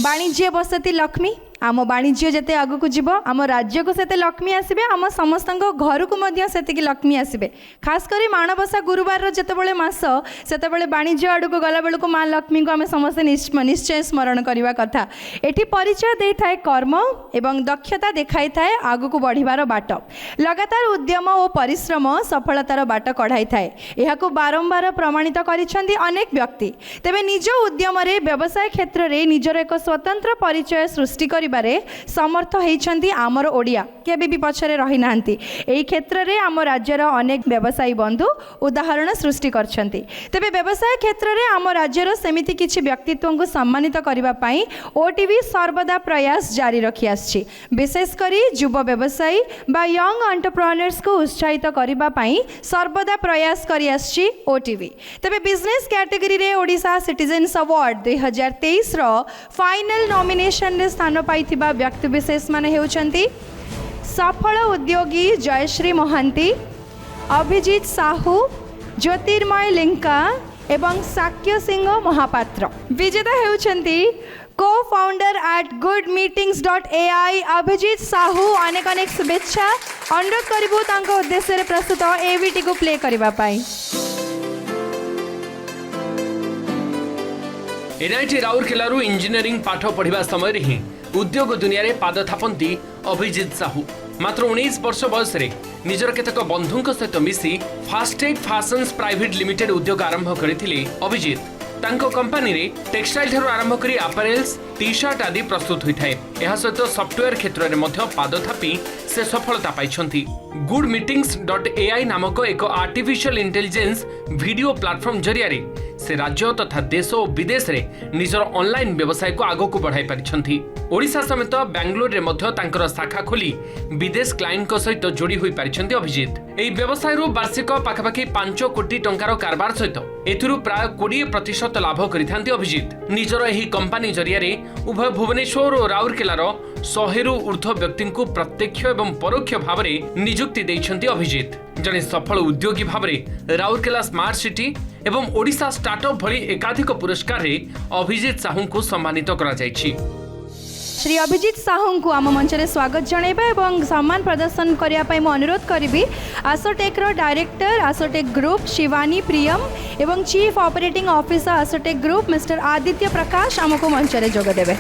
वाणिज्य बसती लक्ष्मी आम वाणिज्य जिते आगक जीव आम राज्य को सेते लक्ष्मी आसबे आम समस्त घर को सेतिकी लक्ष्मी आसबे खास करी माणबसा गुरुवार जितेबाला मास से वाणिज्य आड़ को गला बेलू माँ लक्ष्मी को आम समस्ते निश्चय स्मरण करने कथा एठी परिचय दे थाए कर्म एवं दक्षता देखाई थाए आगक बढ़िबार बाट लगातार उद्यम और परिश्रम सफलतार बाट कढ़ाई थाए यह बारंबार प्रमाणित करिसेंती अनेक व्यक्ति तेबे निज उद्यम व्यवसाय क्षेत्र में निजर एक स्वतंत्र परिचय सृष्टि करिबारे समर्थ होइछंती आमर ओडिया केबे भी पछरे रही नांती एही क्षेत्र में आम राज्यर अनेक व्यवसायी बंधु उदाहरण सृष्टि करछंती तेबे व्यवसाय क्षेत्र में आम राज्यर सेमिति किछि व्यक्तित्व को सम्मानित करबा पई ओटीवी सर्वदा प्रयास जारी रखी आछि विशेषकर युवा व्यवसायी बा यंग एंटरप्रेन्योर्स को उत्साहित करबा पई सर्वदा प्रयास करि आछि ओटीवी तेबे बिजनेस कैटेगरी रे ओडिशा सिटीजन्स अवार्ड 2023 रो फाइनल नॉमिनेशन रे स्थान पाइथिबा व्यक्ति विशेष माने हेउचंती सफल उद्योगी जयश्री महांती अभिजीत साहू ज्योतिर्मय लिंका एवं साक्य सिंह महापात्र विजेता हेउचंती को founder at goodmeetings.ai Abhijit Sahu अनेक अनेक शुभेच्छा अनुरोध करिबु तांको उद्देश्य रे प्रस्तुत एवीटी को प्ले करबा पाई एनआईटी राउरकेलारू इंजीनियरिंग पाठ पढ़िबा समय ही उद्योग दुनिया रे पाद थापंती अभिजीत साहू मात्र 19 वर्ष बयस रे निजर केतक बंधुंक सहित मिसी फास्टेग फैशन्स प्राइवेट लिमिटेड उद्योग आरंभ करथिले अभिजीत तांको कंपनी रे टेक्सटाइल ठारू आरंभ करी अपैरेल्स टी शर्ट आदि प्रस्तुत होइथाय एहा सहित सॉफ्टवेयर क्षेत्र रे मध्य पाद थापी से सफलता पाइछंती goodmeetings.ai नामक एक आर्टिफिशियल इंटेलिजेंस वीडियो प्लेटफॉर्म जरिया रे से राज्य तथा देश और विदेश रे निजर ऑनलाइन व्यवसाय को आगो को बढ़ाई पारिछंती ओडिशा समेत बेंगलोर रे मध्य तांकर शाखा खोली विदेश क्लाइंट को सहित जोड़ी होई पारिछंती अभिजीत एई व्यवसाय रो वार्षिक पाखापाखि 5 कोटी टंकार कारबार सहित एथुरु प्राय 20% लाभ करिथांती अभिजीत निजर एही कंपनी जरिया रे उभय भुवनेश्वर और राउरकेलार 100 रु ऊर्ध्व व्यक्ति को प्रत्यक्ष एवं परोक्ष भाव में नियुक्ति देइछंती अभिजीत जने सफल उद्योगी भाव में राउरकेला स्मार्ट सिटी एवं ओडिशा स्टार्टअप भली एकाधिक पुरस्कार रे अभिजीत साहू को सम्मानित करा जायछि श्री अभिजीत साहू को आम मंच में स्वागत जनइबा एवं सम्मान प्रदर्शन करने पाई मु अनुरोध करी आसोटेक डायरेक्टर आसोटेक ग्रुप शिवानी प्रियम एवं chief operating officer Asotech group mister Aditya Prakash आमको मंच में जोगदेवे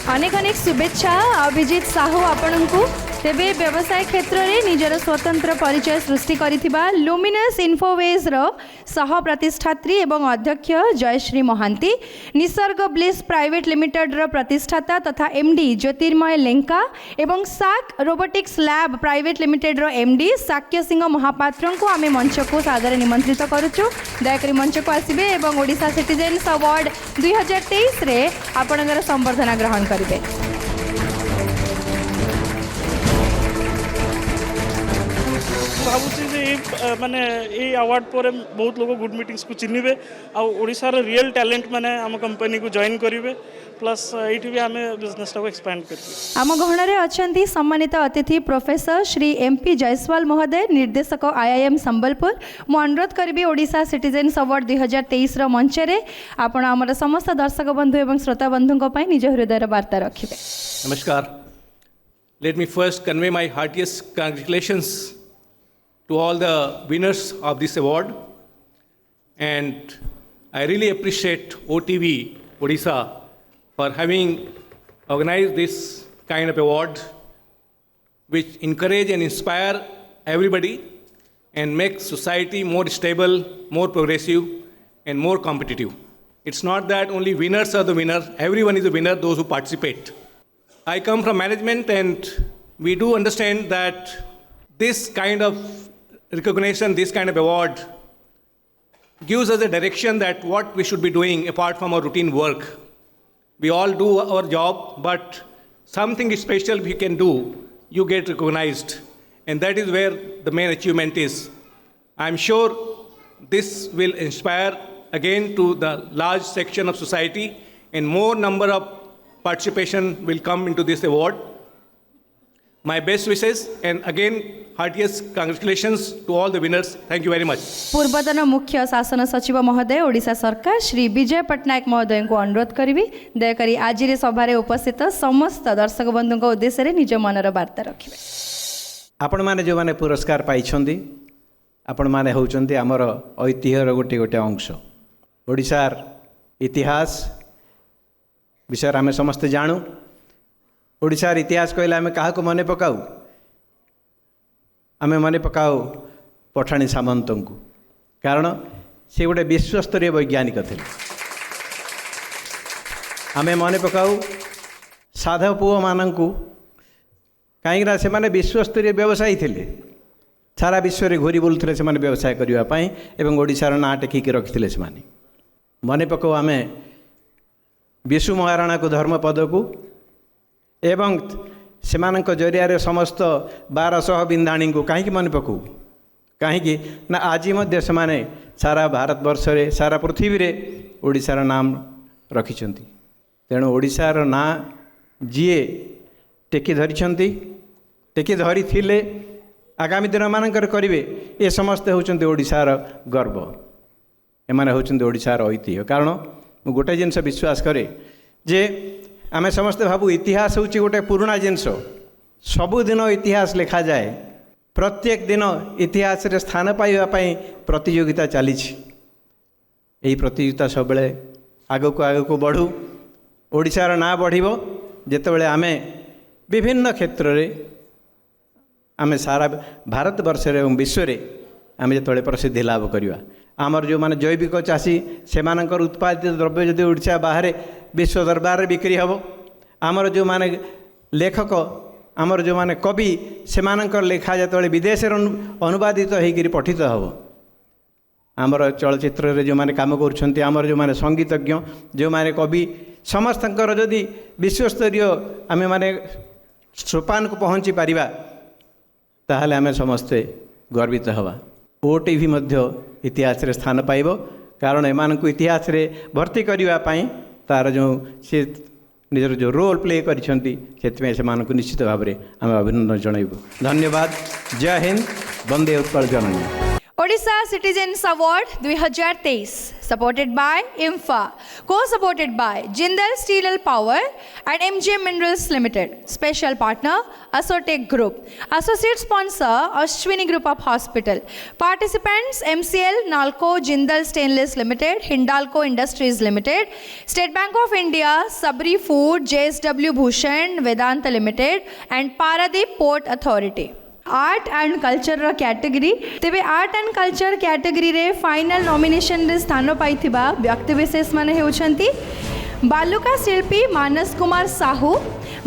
अनेक अनेक शुभेच्छा अभिजीत साहू आपण को तेबे व्यवसाय क्षेत्र में निजर स्वतंत्र परिचय सृष्टि करिथिबा लुमिनस इन्फोवेज रो सह प्रतिष्ठात्री एवं अध्यक्ष Jayashree Mohanty Nisarg bliss private limited रो प्रतिष्ठाता तथा एमडी ज्योतिर्मय लेंका एवं Saak robotics lab private limited रो एमडी साक्य सिंह महापात्र को आमे मंच को सादर निमंत्रित करुचु दयाकरी मंच को आसिबे एवं ओडिशा सिटीजन्स अवार्ड 2023 रे आपणकर संबर्धना ग्रहण करिवे भावुँ जे माने ये अवार्ड पर बहुत लोग गुड मीटिंग्स को चिन्हबे आशार रियल टैलेंट माने आम कंपनी को जॉइन करेंगे प्लस ये भी आम बिजनेस को एक्सपैंड कर आम गहन में अच्छा सम्मानित अतिथि प्रोफेसर श्री एमपी जयसवाल महोदय निर्देशक आईआईएम संबलपुर मु अनुरोध करी ओडिशा सिटीजन्स अवार्ड 2023 मंच में आपण आमर समस्त दर्शक बंधु एवं श्रोता बंधुों निज हृदय वार्ता रखिए नमस्कार let me first convey my heartiest congratulations to all the winners of this award, and I really appreciate OTV Odisha for having organized this kind of award which encourage and inspire everybody and make society more stable, more progressive and more competitive. It's not that only winners are the winner, everyone is a winner, those who participate. I come from management and we do understand that this kind of recognition, this kind of award gives us a direction that what we should be doing apart from our routine work. We all do our job, but something special we can do, you get recognized. And that is where the main achievement is. I'm sure this will inspire again to the large section of society and more number of participation will come into this award. My best wishes and again heartiest congratulations to all the winners. Thank you very much. पूर्वतन मुख्य शासन सचिव महोदय ओडिशा सरकार श्री विजय पट्टनायक महोदय को अनुरोध करी दयाकोरी आज सभा उपस्थित समस्त दर्शक बंधु उद्देश्य निज मनर वार्ता रखिए। आपण मैंने जो मैंने पुरस्कार पाई आपण मैंने होउचंती आमर ऐतिह्यर गोटे गोटे अंश ओडिशार इतिहास विषय आम समस्ते जानू। ओडिशार इतिहास कहले आम क्या मन पकाऊ आम मन पकाऊ पठाणी सामंत को कारण से गोटे विश्वस्तरीय वैज्ञानिक थे। आम मन पकाऊ साधव पुओ मानू कहीं से माने विश्वस्तरीय व्यवसायी थे सारा विश्व में घूरी बुलूले से व्यवसाय करने एवं ओडिशार ना टेकिक रखी से मन पकाऊ आम विशु महाराणा को धर्मपद को एवं सेमानक जरिया समस्त 1200 बिंदाणी को कहीं मन पकाऊ कहीं ना आज से सारा भारतवर्ष रे सारा पृथ्वी रे ओडिशार नाम रखिंट तेणु ओडिशार ना जीए टेकी धरी टेकी धरी थिले आगामी दिन मानकर करेंगे ये समस्ते होचंती ओडिशार गर्व एमाने होचंती ओडिशार ऐतिह्य। कारण मु गोटे जिनस विश्वास करे जे आमे समस्ते भाबू इतिहास होची गोटे पुराना जिनस सबुदिन इतिहास लिखा जाए प्रत्येक दिन इतिहास रे स्थान पाइबा पई प्रतियोगिता चली यही प्रतियोगिता सब बेले आगक बढ़ू ओडिशार ना बढ़िबो जेतेबेले आमे विभिन्न क्षेत्र रे आमे सारा भारतवर्ष एवं विश्व में आम जो प्रसिद्धि लाभ करवा आमर जो माने जैविक चाषी से उत्पादित द्रव्य जदि ओडिशा बाहर विश्व दरबार में बिक्री हम आमर जो माने लेखक आमर जो माने कवि से लेखा जो विदेश अनुवादित होकर पठित हम आमर चलचित्र जो माने काम कर आमर जो माने संगीतज्ञ जो माने कवि समस्तंकर जदि विश्वस्तरीय आमे माने सोपान को पहुँची पारिबा ताहले आमे समस्ते गर्वित हवा। ओटीवी मध्य इतिहास रे स्थान पाइब कारण एमान को इतिहास रे भर्ती करिवा पई तार जो से निजर जो रोल प्ले करिसेंती सेतमे से मान को निश्चित भाव में आम अभिनंदन जणाइबु। धन्यवाद। जय हिंद। वंदे उत्कल जननी। Odisha Citizens Award 2023 supported by IMFA, co-supported by Jindal Steel and Power and MJ Minerals Limited. Special partner Asotech Group. Associate sponsor Ashwini Group of Hospital. Participants MCL, Nalco, Jindal Stainless Limited, Hindalco Industries Limited, State Bank of India, Sabri Food, JSW Bhushan, Vedanta Limited and Paradeep Port Authority. Art and culture category तेबे art and culture category रे final nomination रे स्थान पाई व्यक्ति विशेष माने हेउछंती बालुका शिल्पी मानस कुमार साहू,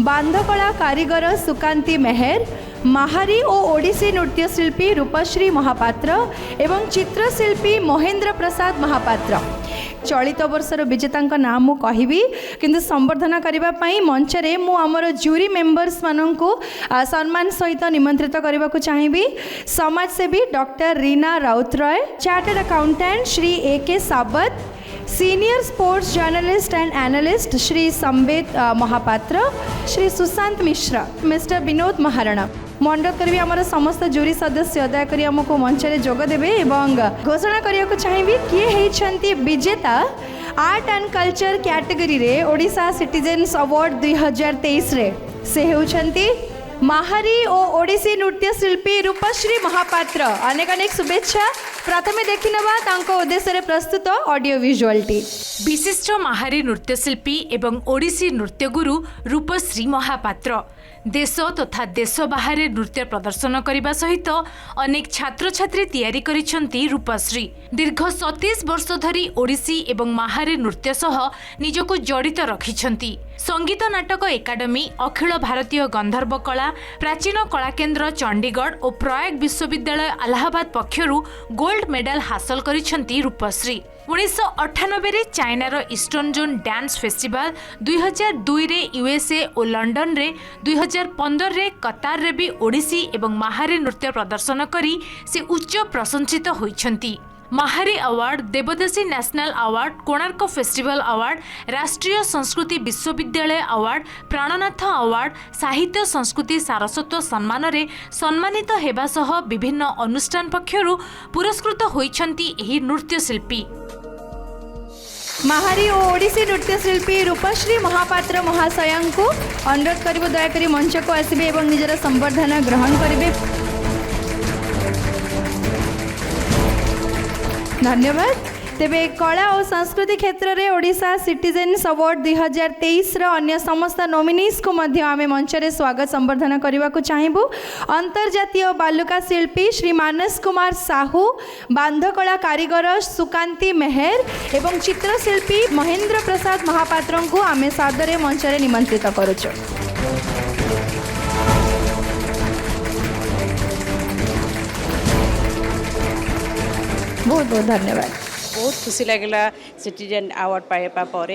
बांधकला कारीगर सुकांती मेहर, माहारी और ओडिसी नृत्यशिल्पी रूपश्री महापात्र एवं चित्रशिल्पी महेंद्र प्रसाद महापात्र। चलित वर्षर विजेता नाम मु कहबी किंतु संबर्धना करने मंचरे मु आमर जूरी मेंबर्स मानू सम्मान सहित निमंत्रित करने को चाहिए। समाजसेवी doctor Reena Routray, chartered accountant Shri AK Sabat, senior sports journalist and analyst Shri Samved Mahapatra, Shri Sushant Mishra, mister Vinod Maharana. मंडल करी आमर समस्त जूरी सदस्य दयाकोरी आमको मंचरे जोग देबे एवं घोषणा करिया को चाहिए किए हेइछंती विजेता आर्ट एंड कल्चर कैटेगरी रे ओडिशा सिटीजन्स अवार्ड 2023 रे से हेउछंती माहारी और ओडिसी नृत्यशिल्पी रूपश्री महापात्र। अनेक अनेक शुभेच्छा। प्रथमे देखिनबा तांको उद्देश्य रे प्रस्तुत ऑडियो विजुअलटी। विशिष्ट माहारी नृत्यशिल्पी एवं ओडिसी नृत्यगुरु रूपश्री महापात्र देश तथा देश बाहर नृत्य प्रदर्शन करने सहित अनेक छात्र छात्री तैयारी करिसेंती रूपश्री। दीर्घ 37 वर्ष धरी ओडिसी एवं माहारी नृत्य सह निजको जड़ित रखिछंती। संगीत नाटक एकाडेमी, अखिल भारतीय गंधर्व कला, प्राचीन कला केन्द्र चंडीगढ़ और प्रयाग विश्वविद्यालय इलाहाबाद पक्षरु गोल्ड मेडल हासिल करिसेंती रूपश्री। 1998 रे चाइनार ईस्टर्न जोन डांस फेस्टिवल, 2002 रे USA और लंडन रे, 2015 रे कतार रे भी ओडिसी एवं माहारी नृत्य प्रदर्शन करी से उच्च प्रशंसित होइछंती। Mahari award, Devadasi national award, Konark festival award, Rashtriya Sanskrit विश्वविद्यालय अवार्ड, प्राणनाथ अवार्ड, साहित्य संस्कृति सारस्वत सम्मान रे सम्मानित हेबा सह विभिन्न अनुष्ठान पक्षरु पुरस्कृत होइछन्ति एही नृत्यशिल्पी। महारी और ओडिसी नृत्यशिल्पी रूपश्री महापात्र महाशयांकु अनुरोध करिबो दयाकरी मंच को आसबे एवं निजर संवर्धना ग्रहण करिबे। धन्यवाद। तेबे कला और संस्कृति क्षेत्र में ओडिशा सिटीजन्स अवार्ड 2023 अन्य समस्त नॉमिनीज को मध्य आमे मंच रे स्वागत संवर्धना करने को चाहिबू। अंतर्जातीय बालुका शिल्पी श्री मानस कुमार साहू, बांधकला कारीगर सुकांती मेहर एवं चित्रशिल्पी महेंद्र प्रसाद महापात्र को आमे सादरे मंच रे निमंत्रित करुछु। बहुत बहुत धन्यवाद। बहुत खुशी लगे सिटीजन अवार्ड पाइबा पर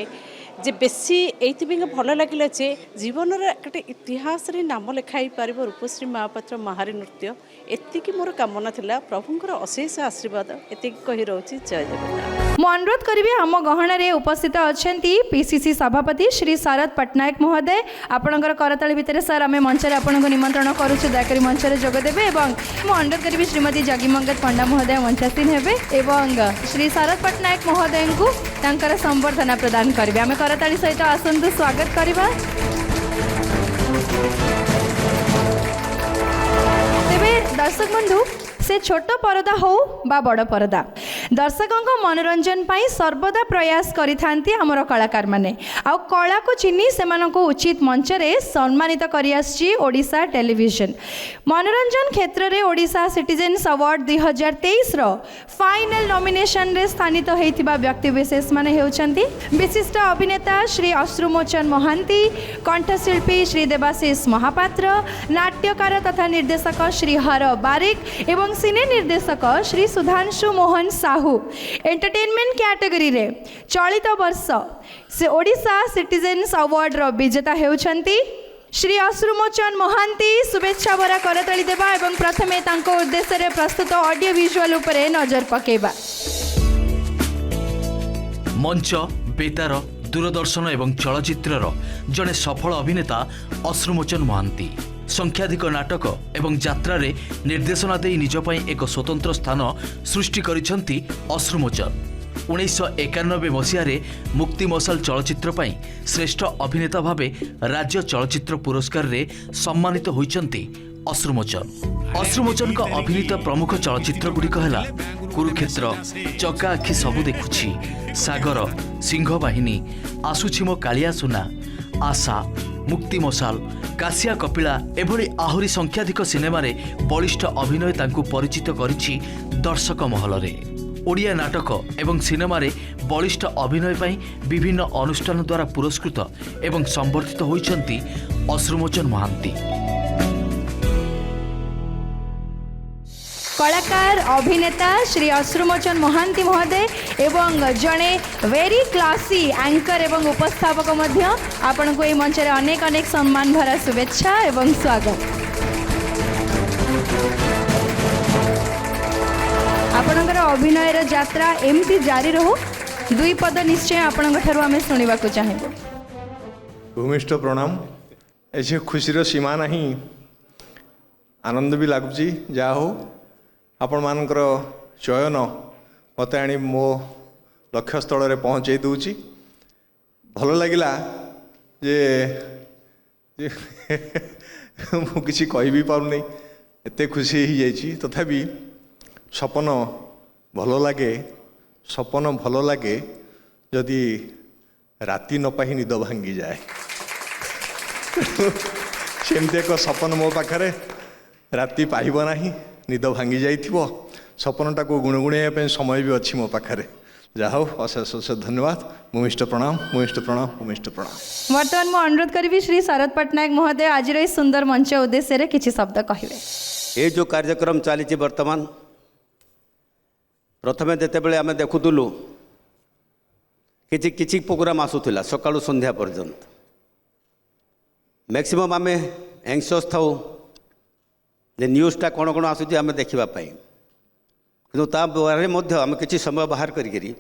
जे बेसी ये भल लगे जे जीवन गोटे इतिहास रे नाम लिखाई पार रूपश्री महापात्र महारी नृत्य एति मोर कामना थिला। प्रभुंकर अशेष आशीर्वाद एति कही रोची। जय जगन्नाथ। मु अनुरोध करी आम गहना रे उपस्थित अच्छा पीसीसी सभापति श्री शरद पट्टनायक महोदय आपणकर करताली भितर सर आम मंच में आपन को निमंत्रण करुछु दयाकरी मंच में जोगदेवे। मु अनुरोध करी श्रीमती जगीमंगत पंडा महोदय मंचासीन हेबे एवं श्री शरद पट्टनायक महोदय को तांकर संवर्धना प्रदान करिवे। आम करताली सहित आसंतु स्वागत करिबा। तेबे दर्शक बंधु से छोट परदा हो बा बड़ परदा दर्शकों को मनोरंजन पाई सर्वदा प्रयास करिथांती हमर कलाकार माने आ कला को चिन्ही सेमानको उचित मंच रे सम्मानित करि आछि ओडिशा टेलीविजन। मनोरंजन क्षेत्र रे ओडिशा सिटीजन्स अवार्ड 2023 रो फाइनल नॉमिनेशन रे स्थानित हेतिबा व्यक्ति विशेष माने हेउचंती विशिष्ट अभिनेता श्री अश्रुमोचन महांती, कंठशिल्पी श्री देवाशीष महापात्र, नाट्यकार तथा निर्देशक श्री हर बारिक एवं सिने निर्देशक श्री सुधांशु मोहन साहू। एंटरटेनमेंट कैटेगरी रे चलित वर्ष से ओडिशा सिटीजन्स अवार्ड रो विजेता हेउछंती श्री अश्रुमोचन महांती। शुभेच्छा भरा करताली देबा एवं प्रथमे तांको उद्देश्य रे प्रस्तुत ऑडियो विजुअल उपरे नजर पकेबा। मंच, बेतार, दूरदर्शन एवं चलचित्रर जड़े सफल अभिनेता अश्रुमोचन महांती संख्याधिक नाटक एवं यात्रा रे निर्देशना दे निज पई एक स्वतंत्र स्थान सृष्टि करिसंती अश्रुमोचन। 1991 मसीह मुक्ति मशाल चलचित्र पई श्रेष्ठ अभिनेता भावे राज्य चलचित्र पुरस्कार रे सम्मानित होइचंती अश्रुमोचन। अश्रुमोचन का अभिनीत प्रमुख चलचित्र गुड़िक है कुरुक्षेत्र, चका आखि सबु देखुछि, सागर, सिंह बाहिनी, आसुछि मो कालिया सुना, आशा, मुक्ति मशाल, काशिया कपिला एभली आहुरी संख्याधिक सिनेमा रे बलिष्ठ अभिनय तांकु परिचित करिछि दर्शक महल रे। ओडिया नाटक एवं सिनेमा रे बलिष्ठ अभिनय पई विभिन्न अनुष्ठान द्वारा पुरस्कृत एवं संवर्धित होइछंती अश्रुमोचन महांती। कलाकार अभिनेता श्री अश्रुमोचन महांती महोदय एवं जड़े वेरी क्लासी एंकर एवं उपस्थापक मध्य आपण को मंच में अनेक अनेक सम्मान भरा शुभेच्छा एवं स्वागत। आपणकर अभिनयर यात्रा एमती जारी रहो। दुई पद निश्चय आपण आम शुणा चाहेबू। भूमिष्ठ प्रणाम। ऐसे खुशी सीमा नहीं, आनंद भी लगुच। जा हो आपण मानकर चयन मत आनी मो लक्ष्यस्थल रे पहुँचे दूची। भल लगिला जे मु किसी कहि भी पारु नहीं, एते खुशी ही जाइछि। तथापि सपन भल लगे, सपन भल लगे जदि राति न पाही निद भांगी जाए। सेमती एक सपन मो पाखरे राति पाइब नाही, निद भांगी जाइथिबो। सपनटा को गुणगुणाइबा समय भी अच्छी मो पाखरे। जाओ अशेष अशेष धन्यवाद। भूमिष्ठ प्रणाम, भूमिष्ठ प्रणाम, भूमिष्ठ प्रणाम। वर्तमान मु अनुरोध करी श्री शरद पट्टनायक महोदय आज इस सुंदर मंच उद्देश्य रे किछि शब्द कहिबे। ये जो कार्यक्रम चली वर्तमान प्रथमे जितेबाला आम देखुलु किछि प्रोग्राम आसूला सकाळु संध्या पर्यंत मैक्सिमम आम एंक्सियस था जे न्यूज़टा कौन कौन आसूँ आम देखापी କିନ୍ତୁ ତା ବାହାରେ ମଧ୍ୟ ଆମେ କିଛି ସମୟ ବାହାର କରିକିରି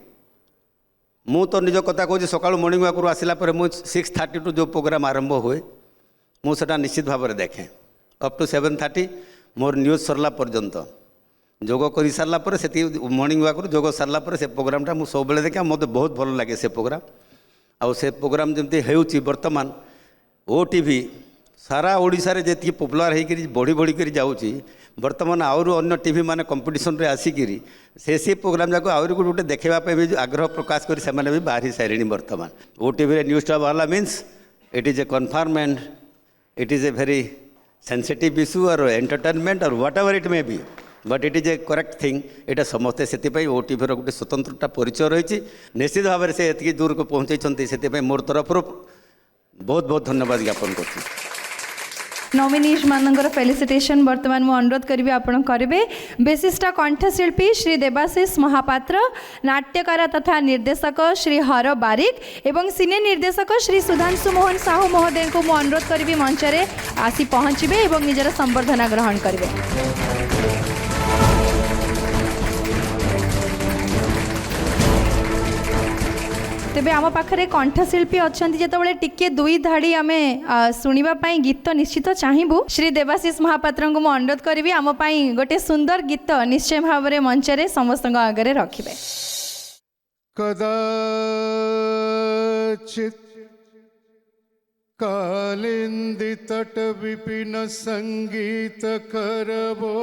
ମୁଁ ତ ନିଜ କଥା କହୁଛି ସକାଳୁ ମର୍ଣ୍ଣିଂ ୱାକ୍ରୁ ଆସିଲା ପରେ ମୁଁ 6:30 ଟୁ ଯେଉଁ ପ୍ରୋଗ୍ରାମ୍ ଆରମ୍ଭ ହୁଏ ମୁଁ ସେଟା ନିଶ୍ଚିତ ଭାବରେ ଦେଖେ ଅପ୍ ଟୁ 7:30 ମୋର ନ୍ୟୁଜ୍ ସରିଲା ପର୍ଯ୍ୟନ୍ତ ଯୋଗ କରିସାରିଲା ପରେ ସେତିକି ମର୍ଣ୍ଣିଂ ୱାକ୍ରୁ ଯୋଗ ସାରିଲା ପରେ ସେ ପ୍ରୋଗ୍ରାମ୍ଟା ମୁଁ ସବୁବେଳେ ଦେଖେ ମୋତେ ବହୁତ ଭଲ ଲାଗେ ସେ ପ୍ରୋଗ୍ରାମ୍ ଆଉ ସେ ପ୍ରୋଗ୍ରାମ୍ ଯେମିତି ହେଉଛି ବର୍ତ୍ତମାନ OTV सारा ओडिशा रे जेतिकी पॉपुलर होकर बढ़ी बढ़ी कर जाऊँगी बर्तमान आउर अन्य टीवी माने कंपटीशन रे आसिकी से प्रोग्राम जाक आउर गोटे देखापी भी आग्रह प्रकाश कर से भी बाहरी सारे बर्तमान OTV रे न्यूज़ बाहर means it is a confirm and it is a very sensitive issue और एंटरटेनमेंट और what ever it may be but it is A correct thing यहाँ समस्ते से OTV रो गोटे स्वतंत्रता परिचय रही निश्चित भाव से ये दूर को पहुँचाई से मोर तरफ बहुत बहुत धन्यवाद ज्ञापन कर नॉमिनीज मानकर फेलिसिटेशन वर्तमान मु अनुरोध करी आपण करेंगे विशिष्ट कंठशिल्पी श्री देवाशीष महापात्र नाट्यकार तथा निर्देशक श्री हर बारिक एवं सिने निर्देशक श्री सुधांशु मोहन साहू महोदय को मु अनुरोध करी मंच रे आसी पहुँचे और निजर संबर्धना ग्रहण करेंगे। तेबे आम पाखरे कंठशिल्पी अच्छा जिते टिके दुई धाड़ी आम शुणापी गीत निश्चित चाहबू श्री देवाशीष महापात्र को मुझे अनुरोध करी आम गोटे सुंदर गीत निश्चय भाव में मंचरे समस्त आगे रखिए। कदाचित कालिंदी तट विपिन संगीत करबो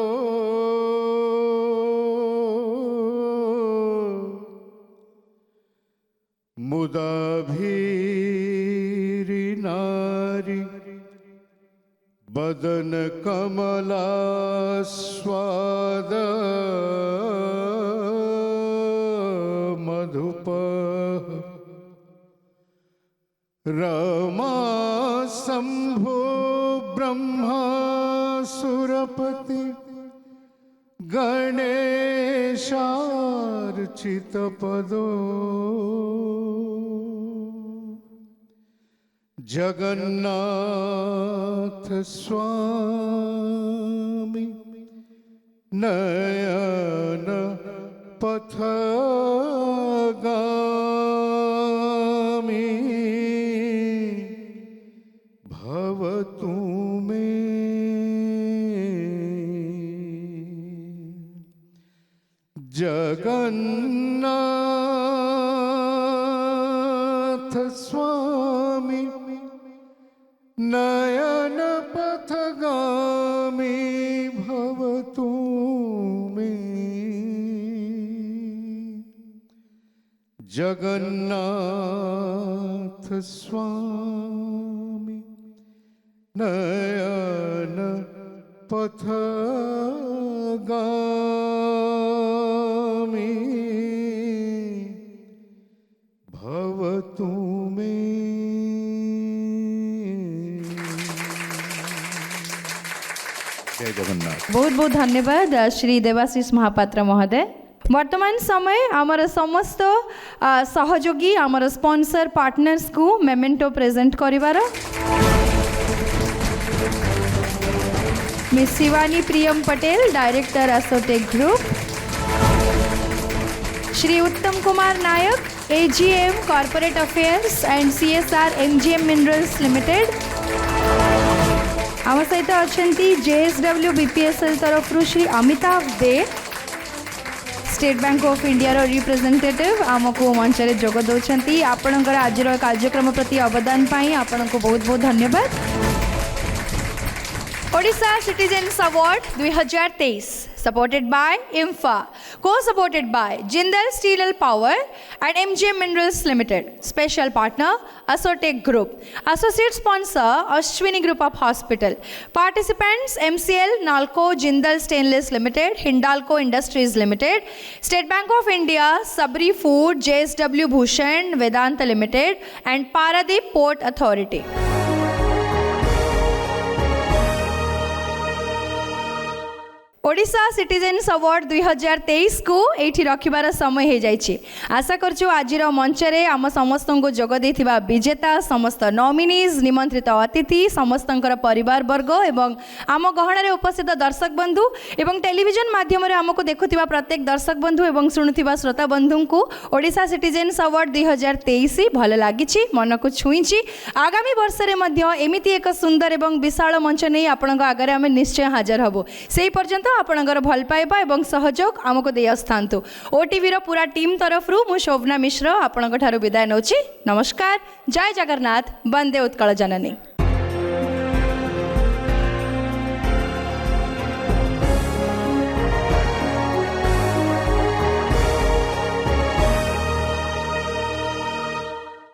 मुदा भीरी नारी बदन कमला स्वाद मधुप रमा शंभो ब्रह्मा सुरपति गणेशार्चित पदो जगन्नाथ स्वामी नयन पथगामी भवतु मे जगन्नाथ स्वामी नयन पथगामी भवतु मे जगन्नाथ स्वामी नयन पथगामी भवतु मे। जय जगन्नाथ। बहुत बहुत धन्यवाद श्री देवाशीष महापात्र महोदय। वर्तमान समय आमर समस्त सहयोगी आमर स्पॉन्सर पार्टनर्स को मेमेंटो प्रेजेंट करिवार miss Shivani Priyam Patel director Asotech group, Shri Uttam Kumar Nayak AGM corporate affairs and CSR MGM minerals limited. आम सहित अच्छा JSW BPSL तरफ Shri Amitabh De state bank of India रो रिप्रेजेंटेटिव आमको मंच रे जोग दौरान आपणकर आज कार्यक्रम प्रति अवदान पाई आपनको बहुत बहुत धन्यवाद। Odisha citizens award 2023 supported by IMFA, co-supported by Jindal Steel and Power and MGM Minerals Limited. Special partner Asotech Group. Associate sponsor Ashwini Group of Hospital. Participants MCL, Nalco, Jindal Stainless Limited, Hindalco Industries Limited, State Bank of India, Sabri Food, JSW Bhushan, Vedanta Limited and Paradip Port Authority. Odisha citizens award 2023 को एठी रखिबार समय हो जाइए। आशा करछु आजिर मंचरे आम समस्त को जोग देथिबा विजेता समस्त नॉमिनीज निमंत्रित अतिथि समस्त परिवार वर्ग एवं आम गहणार उपस्थित दर्शक बंधु एवं टेलीविजन माध्यम आमको देखुथिबा प्रत्येक दर्शक बंधु एवं शुणुथिबा श्रोता बंधु को ओडिशा सिटीजन्स अवार्ड 2023 भल लागिछि, मन को छुईछि। आगामी वर्ष रे एमिति एक सुंदर एवं विशाल मंच नहीं आपण आगे आम निश्चय हाजर हबो। से पर्यंत आपणकर भल पाइबा एवं सहयोग आमको दे आसथांतु। ओटीवी रो पूरा टीम तरफ रु मु शोभना मिश्र आपणक ठारू विदाय नौछि। नमस्कार, जय जगन्नाथ, वंदे उत्कल जननी।